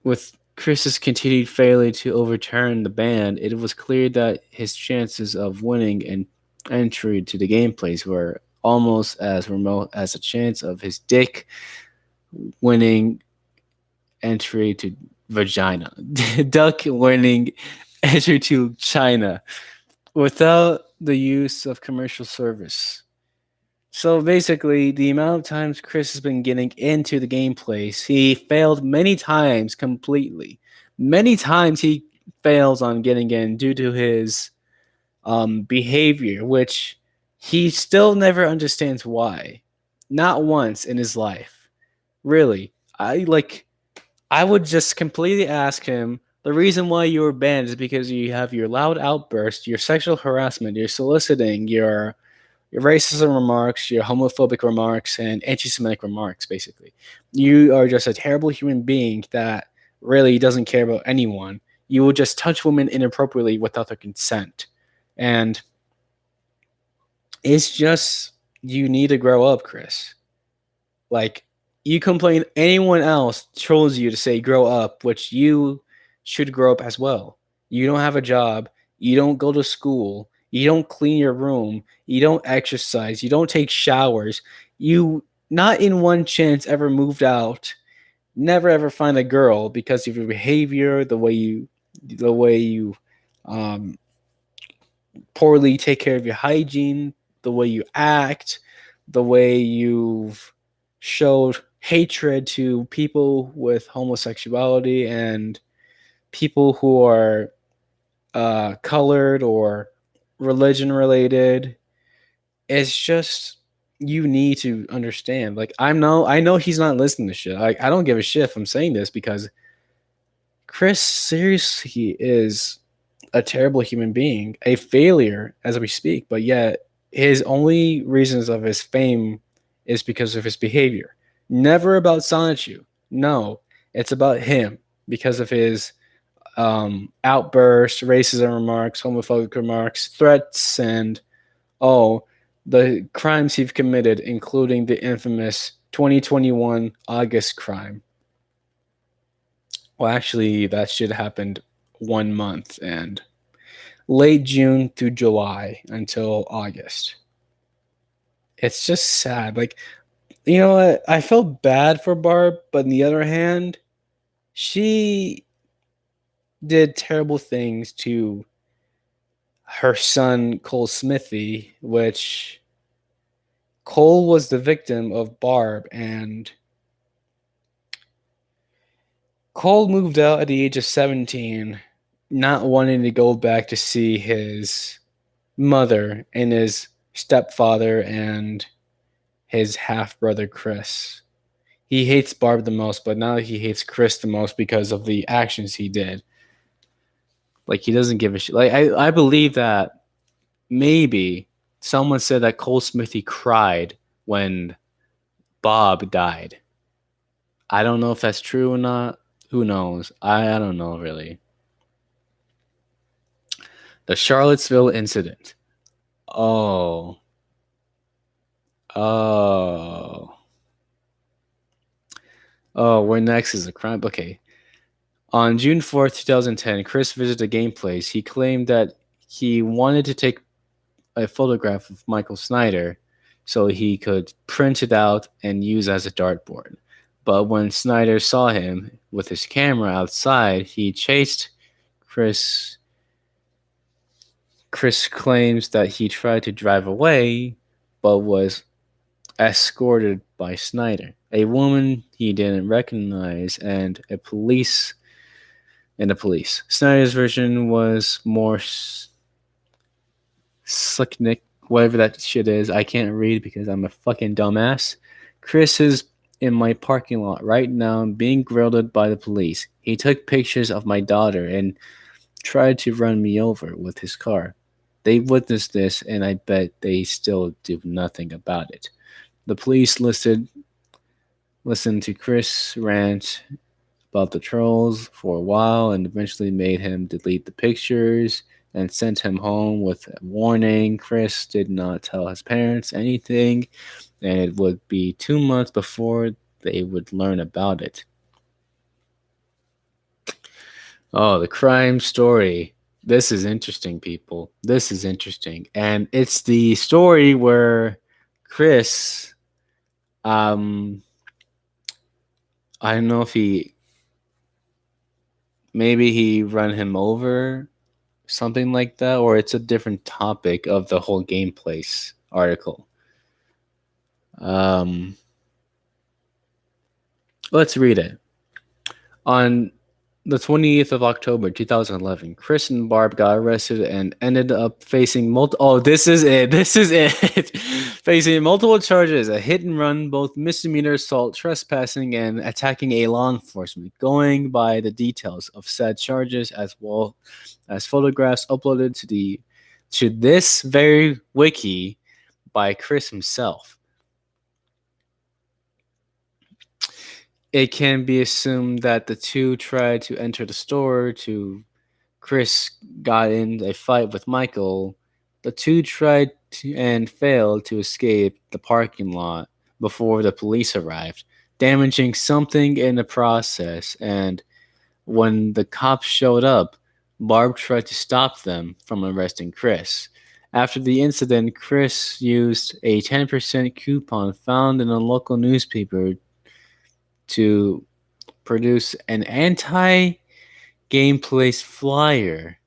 With Chris's continued failure to overturn the ban, it was clear that his chances of winning an entry to the gameplays were almost as remote as a chance of his dick winning entry to vagina. Duck winning entry to China without the use of commercial service. So basically, the amount of times Chris has been getting into the gameplays, he failed many times completely. Many times he fails on getting in due to his behavior, which he still never understands why. Not once in his life. Really. I would just completely ask him the reason why you were banned is because you have your loud outburst, your sexual harassment, your soliciting, your racism remarks, your homophobic remarks, and anti Semitic remarks, basically. You are just a terrible human being that really doesn't care about anyone. You will just touch women inappropriately without their consent. And it's just, you need to grow up, Chris. Like, you complain, anyone else trolls you to say grow up, which you should grow up as well. You don't have a job, you don't go to school, you don't clean your room, you don't exercise, you don't take showers, you not in one chance ever moved out, never ever find a girl because of your behavior, the way you um, poorly take care of your hygiene, the way you act, the way you've showed hatred to people with homosexuality and people who are colored or religion related. It's just, you need to understand. Like, I know he's not listening to shit. I don't give a shit if I'm saying this because Chris seriously is a terrible human being, a failure as we speak, but yet his only reasons of his fame is because of his behavior. Never about Sonichu. No, it's about him because of his outbursts, racism remarks, homophobic remarks, threats, and the crimes he's committed, including the infamous 2021 August crime. Well, actually, that shit happened 1 month and late June through July until August. It's just sad. Like, you know what? I felt bad for Barb, but on the other hand, she did terrible things to her son, Cole Smithy, which Cole was the victim of Barb, and Cole moved out at the age of 17, not wanting to go back to see his mother and his stepfather and his half brother Chris. He hates Barb the most, but now he hates Chris the most because of the actions he did. Like, he doesn't give a shit. Like, I believe that maybe someone said that Cole Smithy cried when Bob died. I don't know if that's true or not. Who knows? I don't know really. The Charlottesville incident. Oh. Oh. Oh, where next is a crime. Okay. On June 4th, 2010, Chris visited a game place. He claimed that he wanted to take a photograph of Michael Snyder so he could print it out and use as a dartboard. But when Snyder saw him with his camera outside, he chased Chris. Chris claims that he tried to drive away, but was escorted by Snyder, a woman he didn't recognize, and the police. Snyder's version was more Slicknick, whatever that shit is. I can't read because I'm a fucking dumbass. Chris is in my parking lot right now being grilled by the police. He took pictures of my daughter and tried to run me over with his car. They witnessed this and I bet they still do nothing about it. The police listened to Chris rant about the trolls for a while and eventually made him delete the pictures and sent him home with a warning. Chris did not tell his parents anything, and it would be 2 months before they would learn about it. Oh, the crime story. This is interesting, people. This is interesting. And it's the story where Chris, I don't know if maybe he run him over, something like that, or it's a different topic of the whole gameplay article. Um, let's read it. On the 20th of October 2011, Chris and Barb got arrested and ended up facing multiple. Oh, this is it. This is it. Facing multiple charges: a hit and run, both misdemeanor assault, trespassing, and attacking a law enforcement. Going by the details of said charges, as well as photographs uploaded to this very wiki by Chris himself. It can be assumed that the two tried to enter the store. Chris got in a fight with Michael. The two tried to, and failed to escape the parking lot before the police arrived, damaging something in the process. And when the cops showed up, Barb tried to stop them from arresting Chris. After the incident, Chris used a 10% coupon found in a local newspaper to produce an anti-gameplay flyer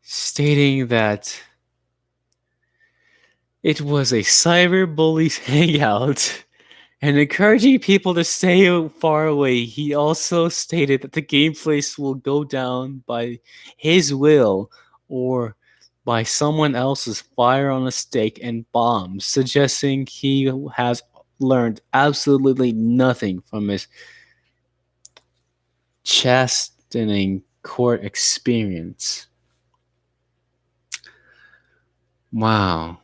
stating that it was a cyberbullies hangout and encouraging people to stay far away. He also stated that the gameplay will go down by his will or by someone else's fire on a stake and bombs, suggesting he has learned absolutely nothing from his chastening court experience. Wow.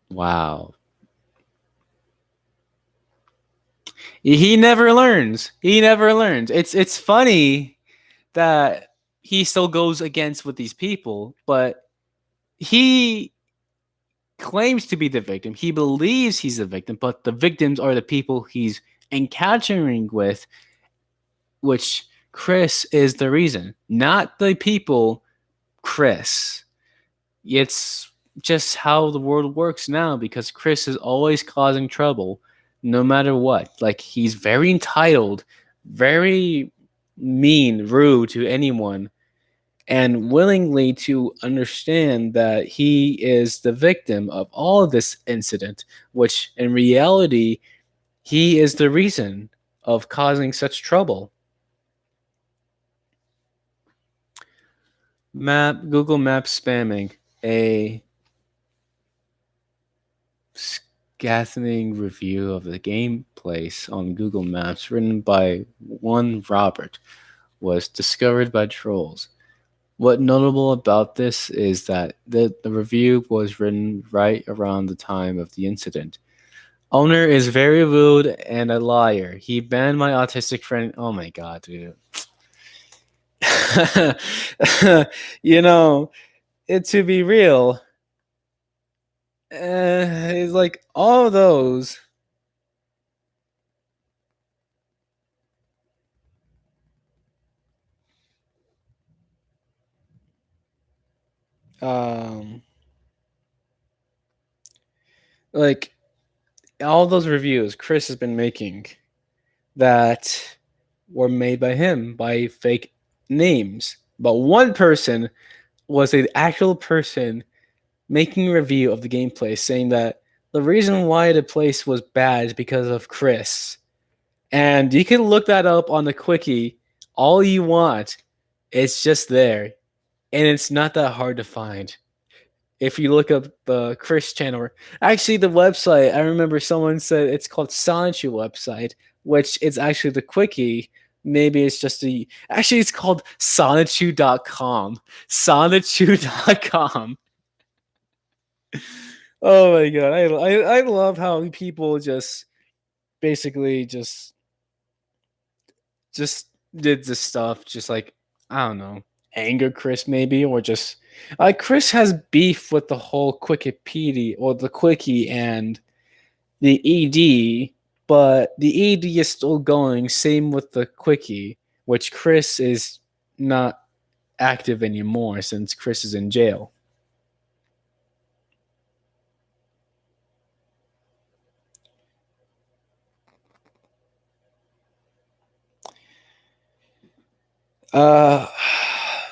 Wow. He never learns. He never learns. It's funny that he still goes against with these people, but he claims to be the victim. He believes he's the victim, but the victims are the people he's encountering with, which Chris is the reason, not the people Chris. It's just how the world works now because Chris is always causing trouble no matter what. Like he's very entitled, very mean, rude to anyone, and willingly to understand that he is the victim of all of this incident, which in reality, he is the reason of causing such trouble. Google Maps spamming, a scathing review of the gameplay on Google Maps written by one Robert was discovered by trolls. What notable about this is that the review was written right around the time of the incident. Owner is very rude and a liar. He banned my autistic friend. Oh my god, dude. you know, to be real, it's like all those. Um, like all those reviews Chris has been making that were made by him by fake names, but one person was an actual person making a review of the gameplay, saying that the reason why the place was bad is because of Chris. And you can look that up on the quickie all you want. It's just there. And it's not that hard to find. If you look up the Chris channel, actually the website, I remember someone said it's called Sonichu website, which is actually the quickie. Maybe it's just the actually it's called Sonichu.com. Sonichu.com. Oh my god, I love how people just basically just did this stuff, just like I don't know, anger Chris maybe, or just like Chris has beef with the whole Wikipedia or the quickie and the ED, but the ED is still going. Same with the quickie, which Chris is not active anymore since Chris is in jail. Uh,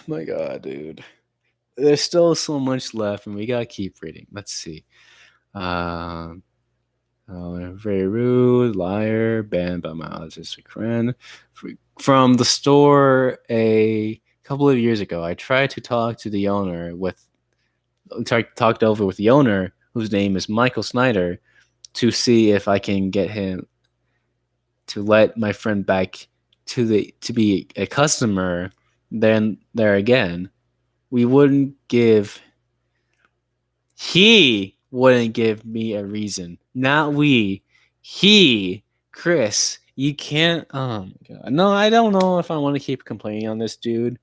my god, dude. There's still so much left, and we gotta keep reading. Let's see. Um, very rude, liar, banned by my autistic friend. From the store a couple of years ago, I tried to talk to the owner talked over with the owner, whose name is Michael Snyder, to see if I can get him to let my friend back to be a customer. Then there again, we wouldn't give he wouldn't give me a reason. Not we. He, Chris. You can't. Oh my god. No, I don't know if I want to keep complaining on this dude.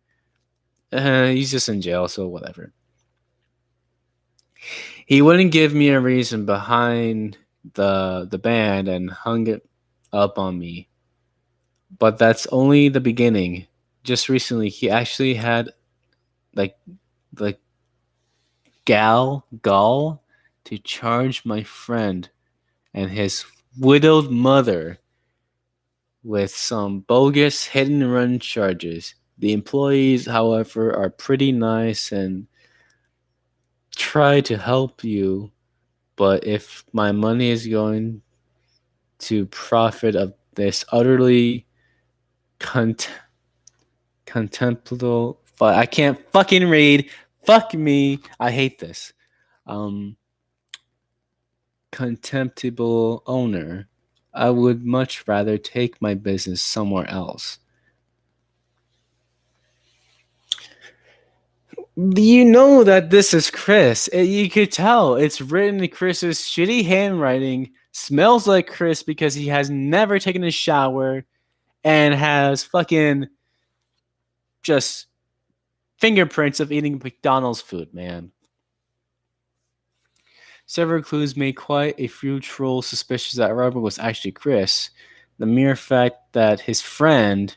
He's just in jail, so whatever. He wouldn't give me a reason behind the band and hung it up on me. But that's only the beginning. Just recently, he actually had like the gall to charge my friend and his widowed mother with some bogus hit and run charges. The employees, however, are pretty nice and try to help you, but if my money is going to profit of this utterly cont- contemptible, I can't fucking read. Fuck me. I hate this. Um, contemptible owner. I would much rather take my business somewhere else. You know that this is Chris. You could tell it's written in Chris's shitty handwriting. Smells like Chris because he has never taken a shower and has fucking just fingerprints of eating McDonald's food, man. Several clues made quite a few trolls suspicious that Robert was actually Chris. The mere fact that his friend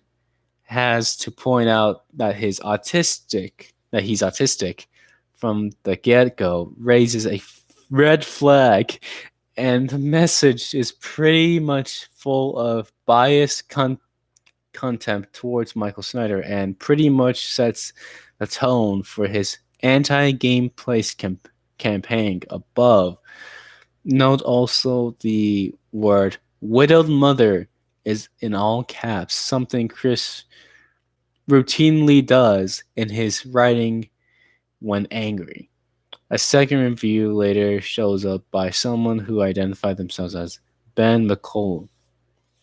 has to point out that he's autistic from the get-go raises a red flag, and the message is pretty much full of contempt towards Michael Snyder and pretty much sets the tone for his anti-gameplay campaign above. Note also the word widowed mother is in all caps, something Chris routinely does in his writing when angry. A second review later shows up by someone who identified themselves as Ben McCollin.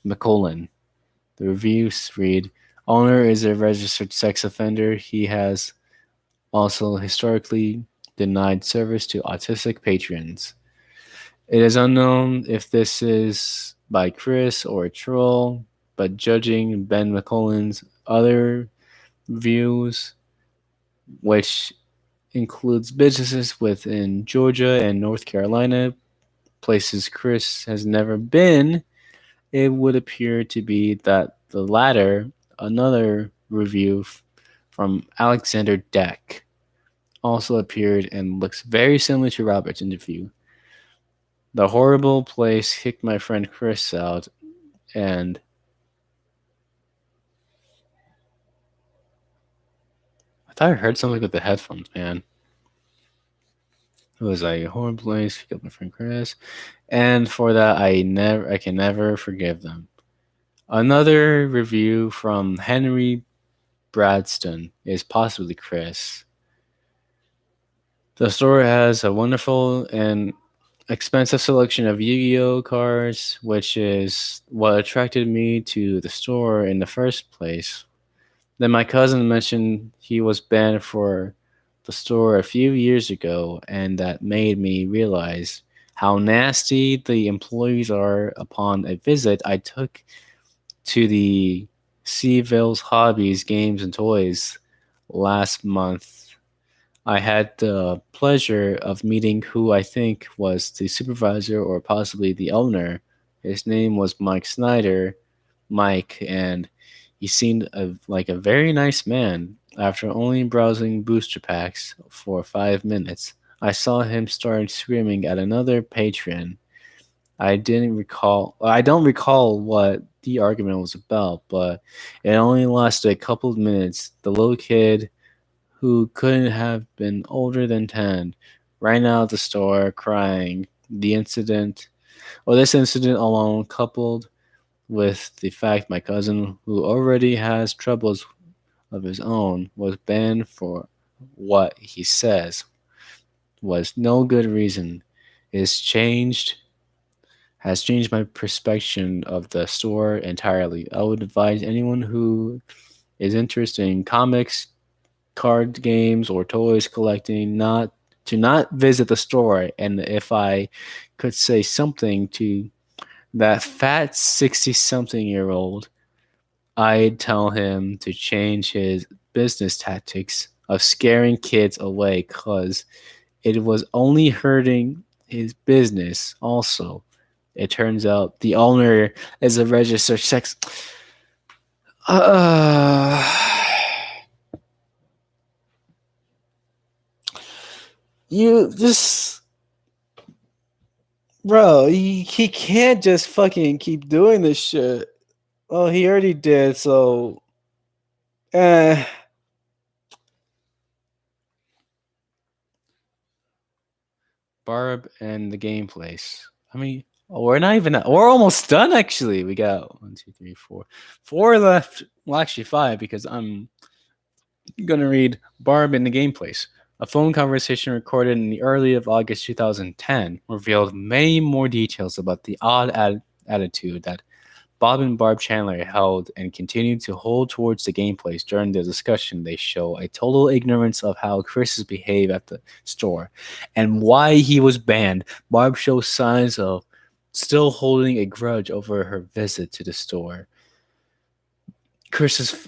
The reviews read, Owner is a registered sex offender. He has also historically denied service to autistic patrons. It is unknown if this is by Chris or a troll, but judging Ben McCollin's other views, which includes businesses within Georgia and North Carolina, places Chris has never been. It would appear to be that the latter, another review from Alexander Deck, also appeared and looks very similar to Robert's interview. The horrible place kicked my friend Chris out, and I thought I heard something with the headphones, man. It was like a horrible place kicked out my friend Chris, and for that I can never forgive them. Another review from Henry Bradston is possibly Chris. The store has a wonderful and expensive selection of Yu-Gi-Oh cards, which is what attracted me to the store in the first place. Then my cousin mentioned he was banned for the store a few years ago, and that made me realize how nasty the employees are. Upon a visit I took to the Seville's Hobbies, Games, and Toys last month, I had the pleasure of meeting who I think was the supervisor or possibly the owner. His name was Mike Snyder, Mike, and he seemed like a very nice man. After only browsing booster packs for 5 minutes, I saw him start screaming at another patron. I don't recall what the argument was about, but it only lasted a couple of minutes. The little kid, who couldn't have been older than 10, ran out of the store crying. This incident alone, coupled with the fact my cousin, who already has troubles of his own, was banned for what he says was no good reason, is changed has changed my perception of the store entirely. I would advise anyone who is interested in comics, card games, or toys collecting not visit the store. And if I could say something to that fat 60-something-year-old, I'd tell him to change his business tactics of scaring kids away, cuz it was only hurting his business also. It turns out the owner is a registered sex. Uh, you just, bro, he can't just fucking keep doing this shit. Well, he already did, so. Eh. Barb and the game place. I mean, we're not even. We're almost done. Actually, we got one, two, three, four left. Well, actually five because I'm gonna read Barb in the game place. A phone conversation recorded in the early of August 2010 revealed many more details about the odd attitude that Bob and Barb Chandler held and continued to hold towards the gameplays. During the discussion, they show a total ignorance of how Chris behaved at the store and why he was banned. Barb shows signs of still holding a grudge over her visit to the store.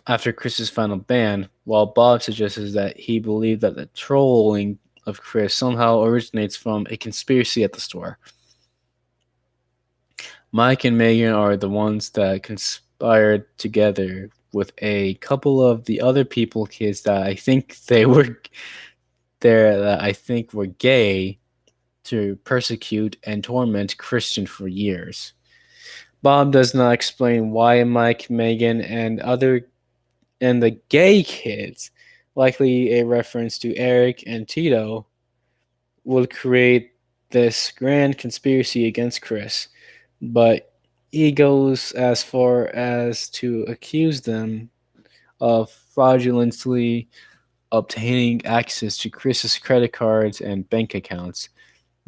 After Chris's final ban, while Bob suggests that he believed that the trolling of Chris somehow originates from a conspiracy at the store. Mike and Megan are the ones that conspired together with a couple of the other kids that I think they were there that I think were gay to persecute and torment Christian for years. Bob does not explain why Mike, Megan, and the gay kids, likely a reference to Eric and Tito, would create this grand conspiracy against Chris, but he goes as far as to accuse them of fraudulently obtaining access to Chris's credit cards and bank accounts.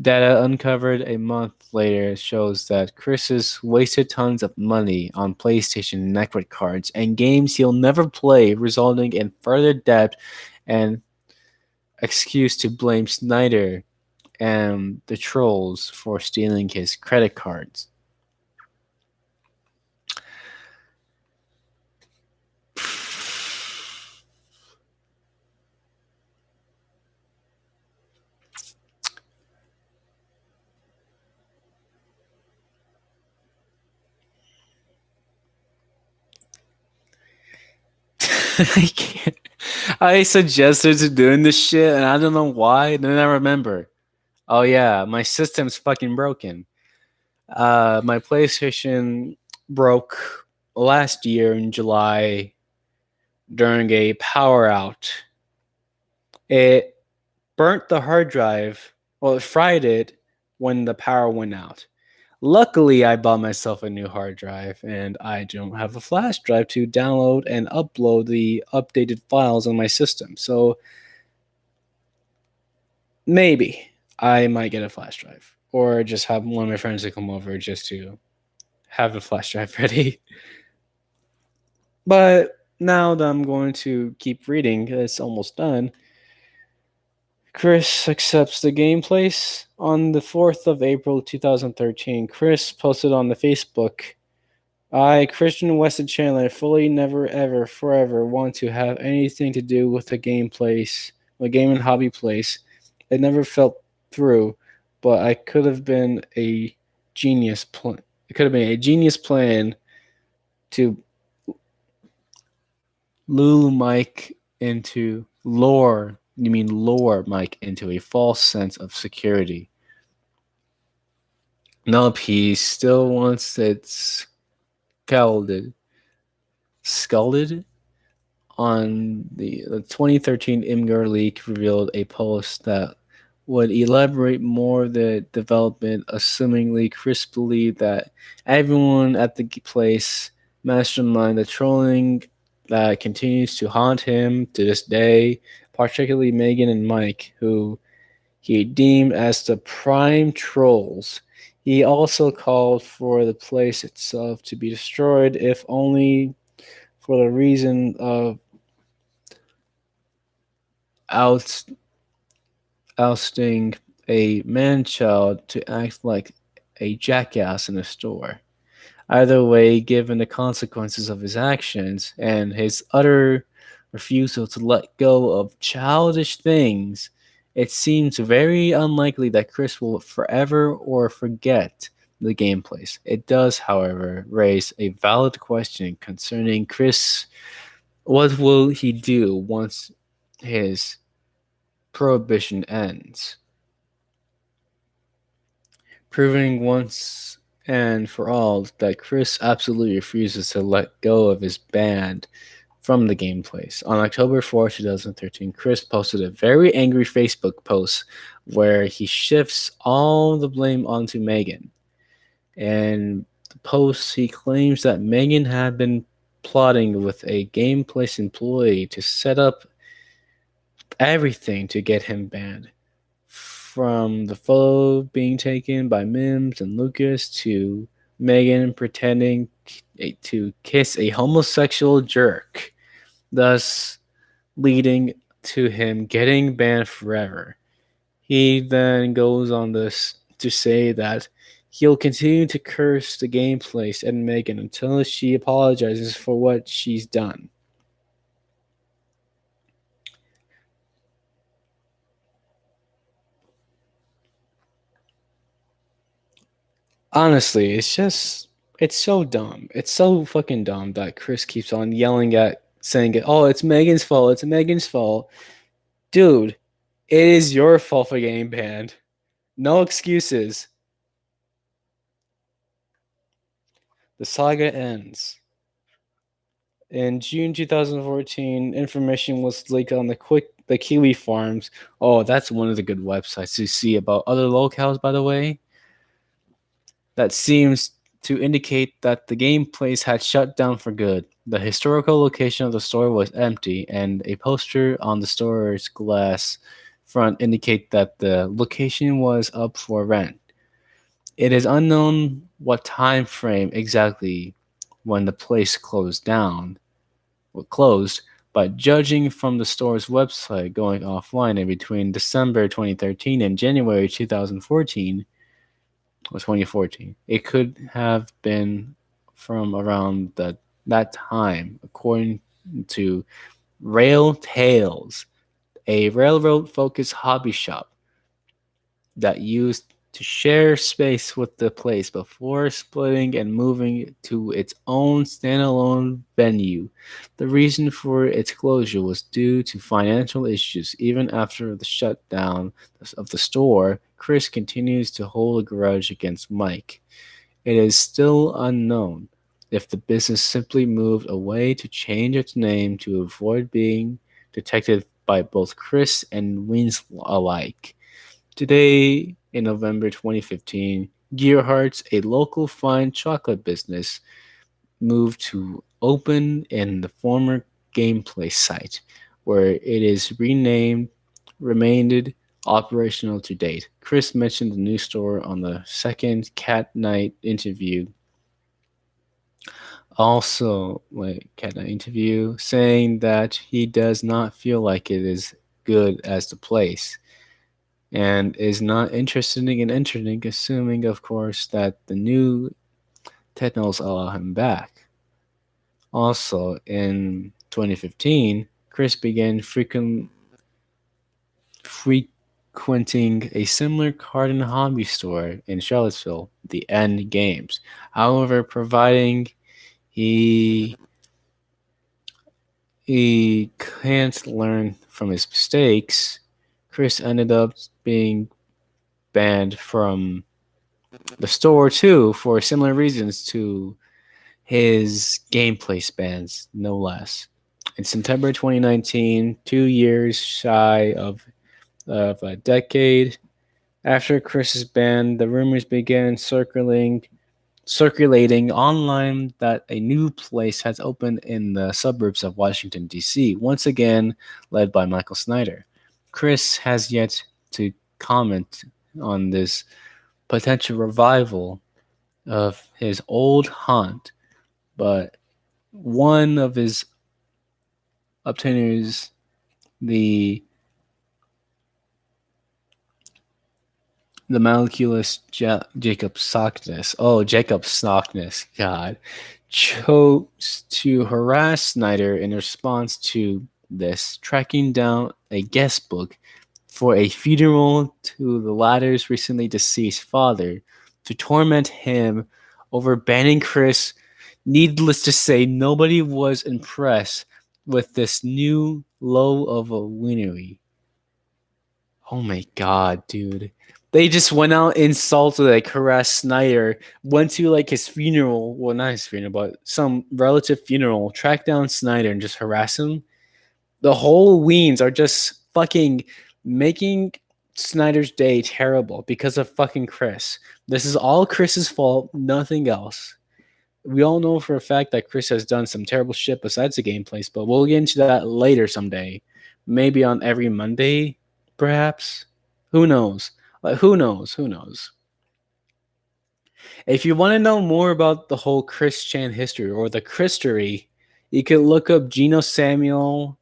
Data uncovered a month later shows that Chris has wasted tons of money on PlayStation network cards and games he'll never play, resulting in further debt and excuse to blame Snyder and the trolls for stealing his credit cards. I can't. I suggested to doing this shit, and I don't know why. Then I remember. Oh yeah, my system's fucking broken. My PlayStation broke last year in July during a power out. It burnt the hard drive. Well, it fried it when the power went out. Luckily, I bought myself a new hard drive, and I don't have a flash drive to download and upload the updated files on my system. So maybe I might get a flash drive, or just have one of my friends to come over just to have a flash drive ready. But now that I'm going to keep reading, it's almost done. Chris accepts the game place. On the 4th of April 2013, Chris posted on the Facebook, I, Christian Weston Chandler, fully never ever forever want to have anything to do with the game place, a game and hobby place. It never felt through, but I could have been a genius plan. It could have been a genius plan to lure Mike into lure. You mean lure Mike into a false sense of security. Nope, he still wants it scalded on the 2013 Imgur leak revealed a post that would elaborate more the development, assumingly Chris believed that everyone at the place mastermind the trolling that continues to haunt him to this day, particularly Megan and Mike, who he deemed as the prime trolls. He also called for the place itself to be destroyed, if only for the reason of out, ousting a man-child to act like a jackass in a store. Either way, given the consequences of his actions and his utter refusal to let go of childish things, it seems very unlikely that Chris will forever or forget the gameplays. It does, however, raise a valid question concerning Chris. What will he do once his prohibition ends? Proving once and for all that Chris absolutely refuses to let go of his band from the gameplays. On October 4th, 2013, Chris posted a very angry Facebook post where he shifts all the blame onto Megan. And the post, he claims that Megan had been plotting with a gameplace employee to set up everything to get him banned. From the photo being taken by Mims and Lucas to Megan pretending to kiss a homosexual jerk, thus leading to him getting banned forever. He then goes on this to say that he'll continue to curse the gameplays and Megan until she apologizes for what she's done. Honestly, it's so dumb. It's so fucking dumb that Chris keeps on yelling at saying it, oh, it's Megan's fault, it's Megan's fault. Dude, it is your fault for getting banned. No excuses. The saga ends. In June 2014, information was leaked on the Kiwi Farms. Oh, that's one of the good websites to see about other locales, by the way. That seems to indicate that the game place had shut down for good. The historical location of the store was empty, and a poster on the store's glass front indicate that the location was up for rent. It is unknown what time frame exactly when the place closed, but judging from the store's website going offline in between December 2013 and January 2014, or 2014. It could have been from around that time, according to Rail Tales, a railroad focused hobby shop that used to share space with the place before splitting and moving to its own standalone venue. The reason for its closure was due to financial issues. Even after the shutdown of the store, Chris continues to hold a grudge against Mike. It is still unknown if the business simply moved away to change its name to avoid being detected by both Chris and Wins alike. Today, in November 2015, Gearhart's, a local fine chocolate business, moved to open in the former gameplay site, where it is renamed, remained operational to date. Chris mentioned the new store on the second Cat Night interview. Also, Cat Night interview, saying that he does not feel like it is good as the place and is not interested in entering, assuming, of course, that the new technos allow him back. Also, in 2015, Chris began frequenting a similar card and hobby store in Charlottesville, the End Games. However, providing he he can't learn from his mistakes, Chris ended up being banned from the store too for similar reasons to his gameplay spans, no less. In September 2019, 2 years shy of a decade after Chris's ban, the rumors began circulating online that a new place has opened in the suburbs of Washington, D.C., once again led by Michael Snyder. Chris has yet to comment on this potential revival of his old haunt, but one of his obtainers, the Malculus Jacob Sockness, Jacob Sockness, God, chose to harass Snyder in response to this, tracking down a guest book for a funeral to the latter's recently deceased father to torment him over banning Chris. Needless to say, nobody was impressed with this new low of a winery. Oh my god, dude. They just went out, insulted, like harassed Snyder, went to like his funeral, well not his funeral, but some relative funeral, tracked down Snyder and just harass him. The whole Weens are just fucking making Snyder's day terrible because of fucking Chris. This is all Chris's fault, nothing else. We all know for a fact that Chris has done some terrible shit besides the gameplays, but we'll get into that later someday. Maybe on every Monday, perhaps. Who knows? Like, who knows? Who knows? If you want to know more about the whole Chris Chan history or the Christery, you could look up Geno Samuel,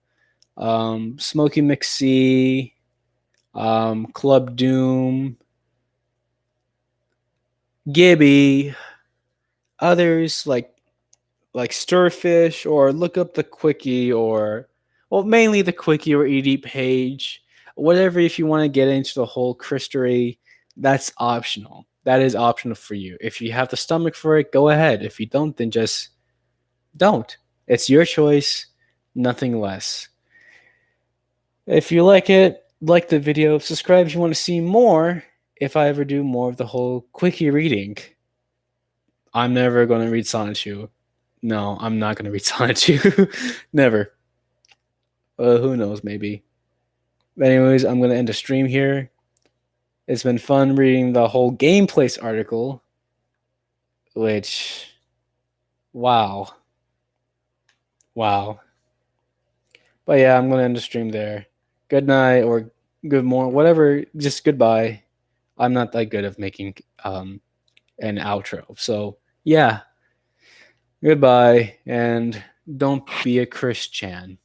Smokey McSee, Club Doom, Gibby, others like Stirfish, or look up the Quickie, or well, mainly the Quickie or ED page, whatever. If you want to get into the whole Christery, that's optional. That is optional for you. If you have the stomach for it, go ahead. If you don't, then just don't. It's your choice, nothing less. If you like it, like the video, subscribe if you want to see more. If I ever do more of the whole Quickie reading, I'm never going to read Sonic 2. No, I'm not going to read Sonic 2. Never. Who knows, maybe. But anyways, I'm going to end the stream here. It's been fun reading the whole gameplays article, which, wow. Wow. But yeah, I'm going to end the stream there. Good night or good morning, whatever, just goodbye. I'm not that good at making an outro. So, yeah, goodbye, and don't be a Christian.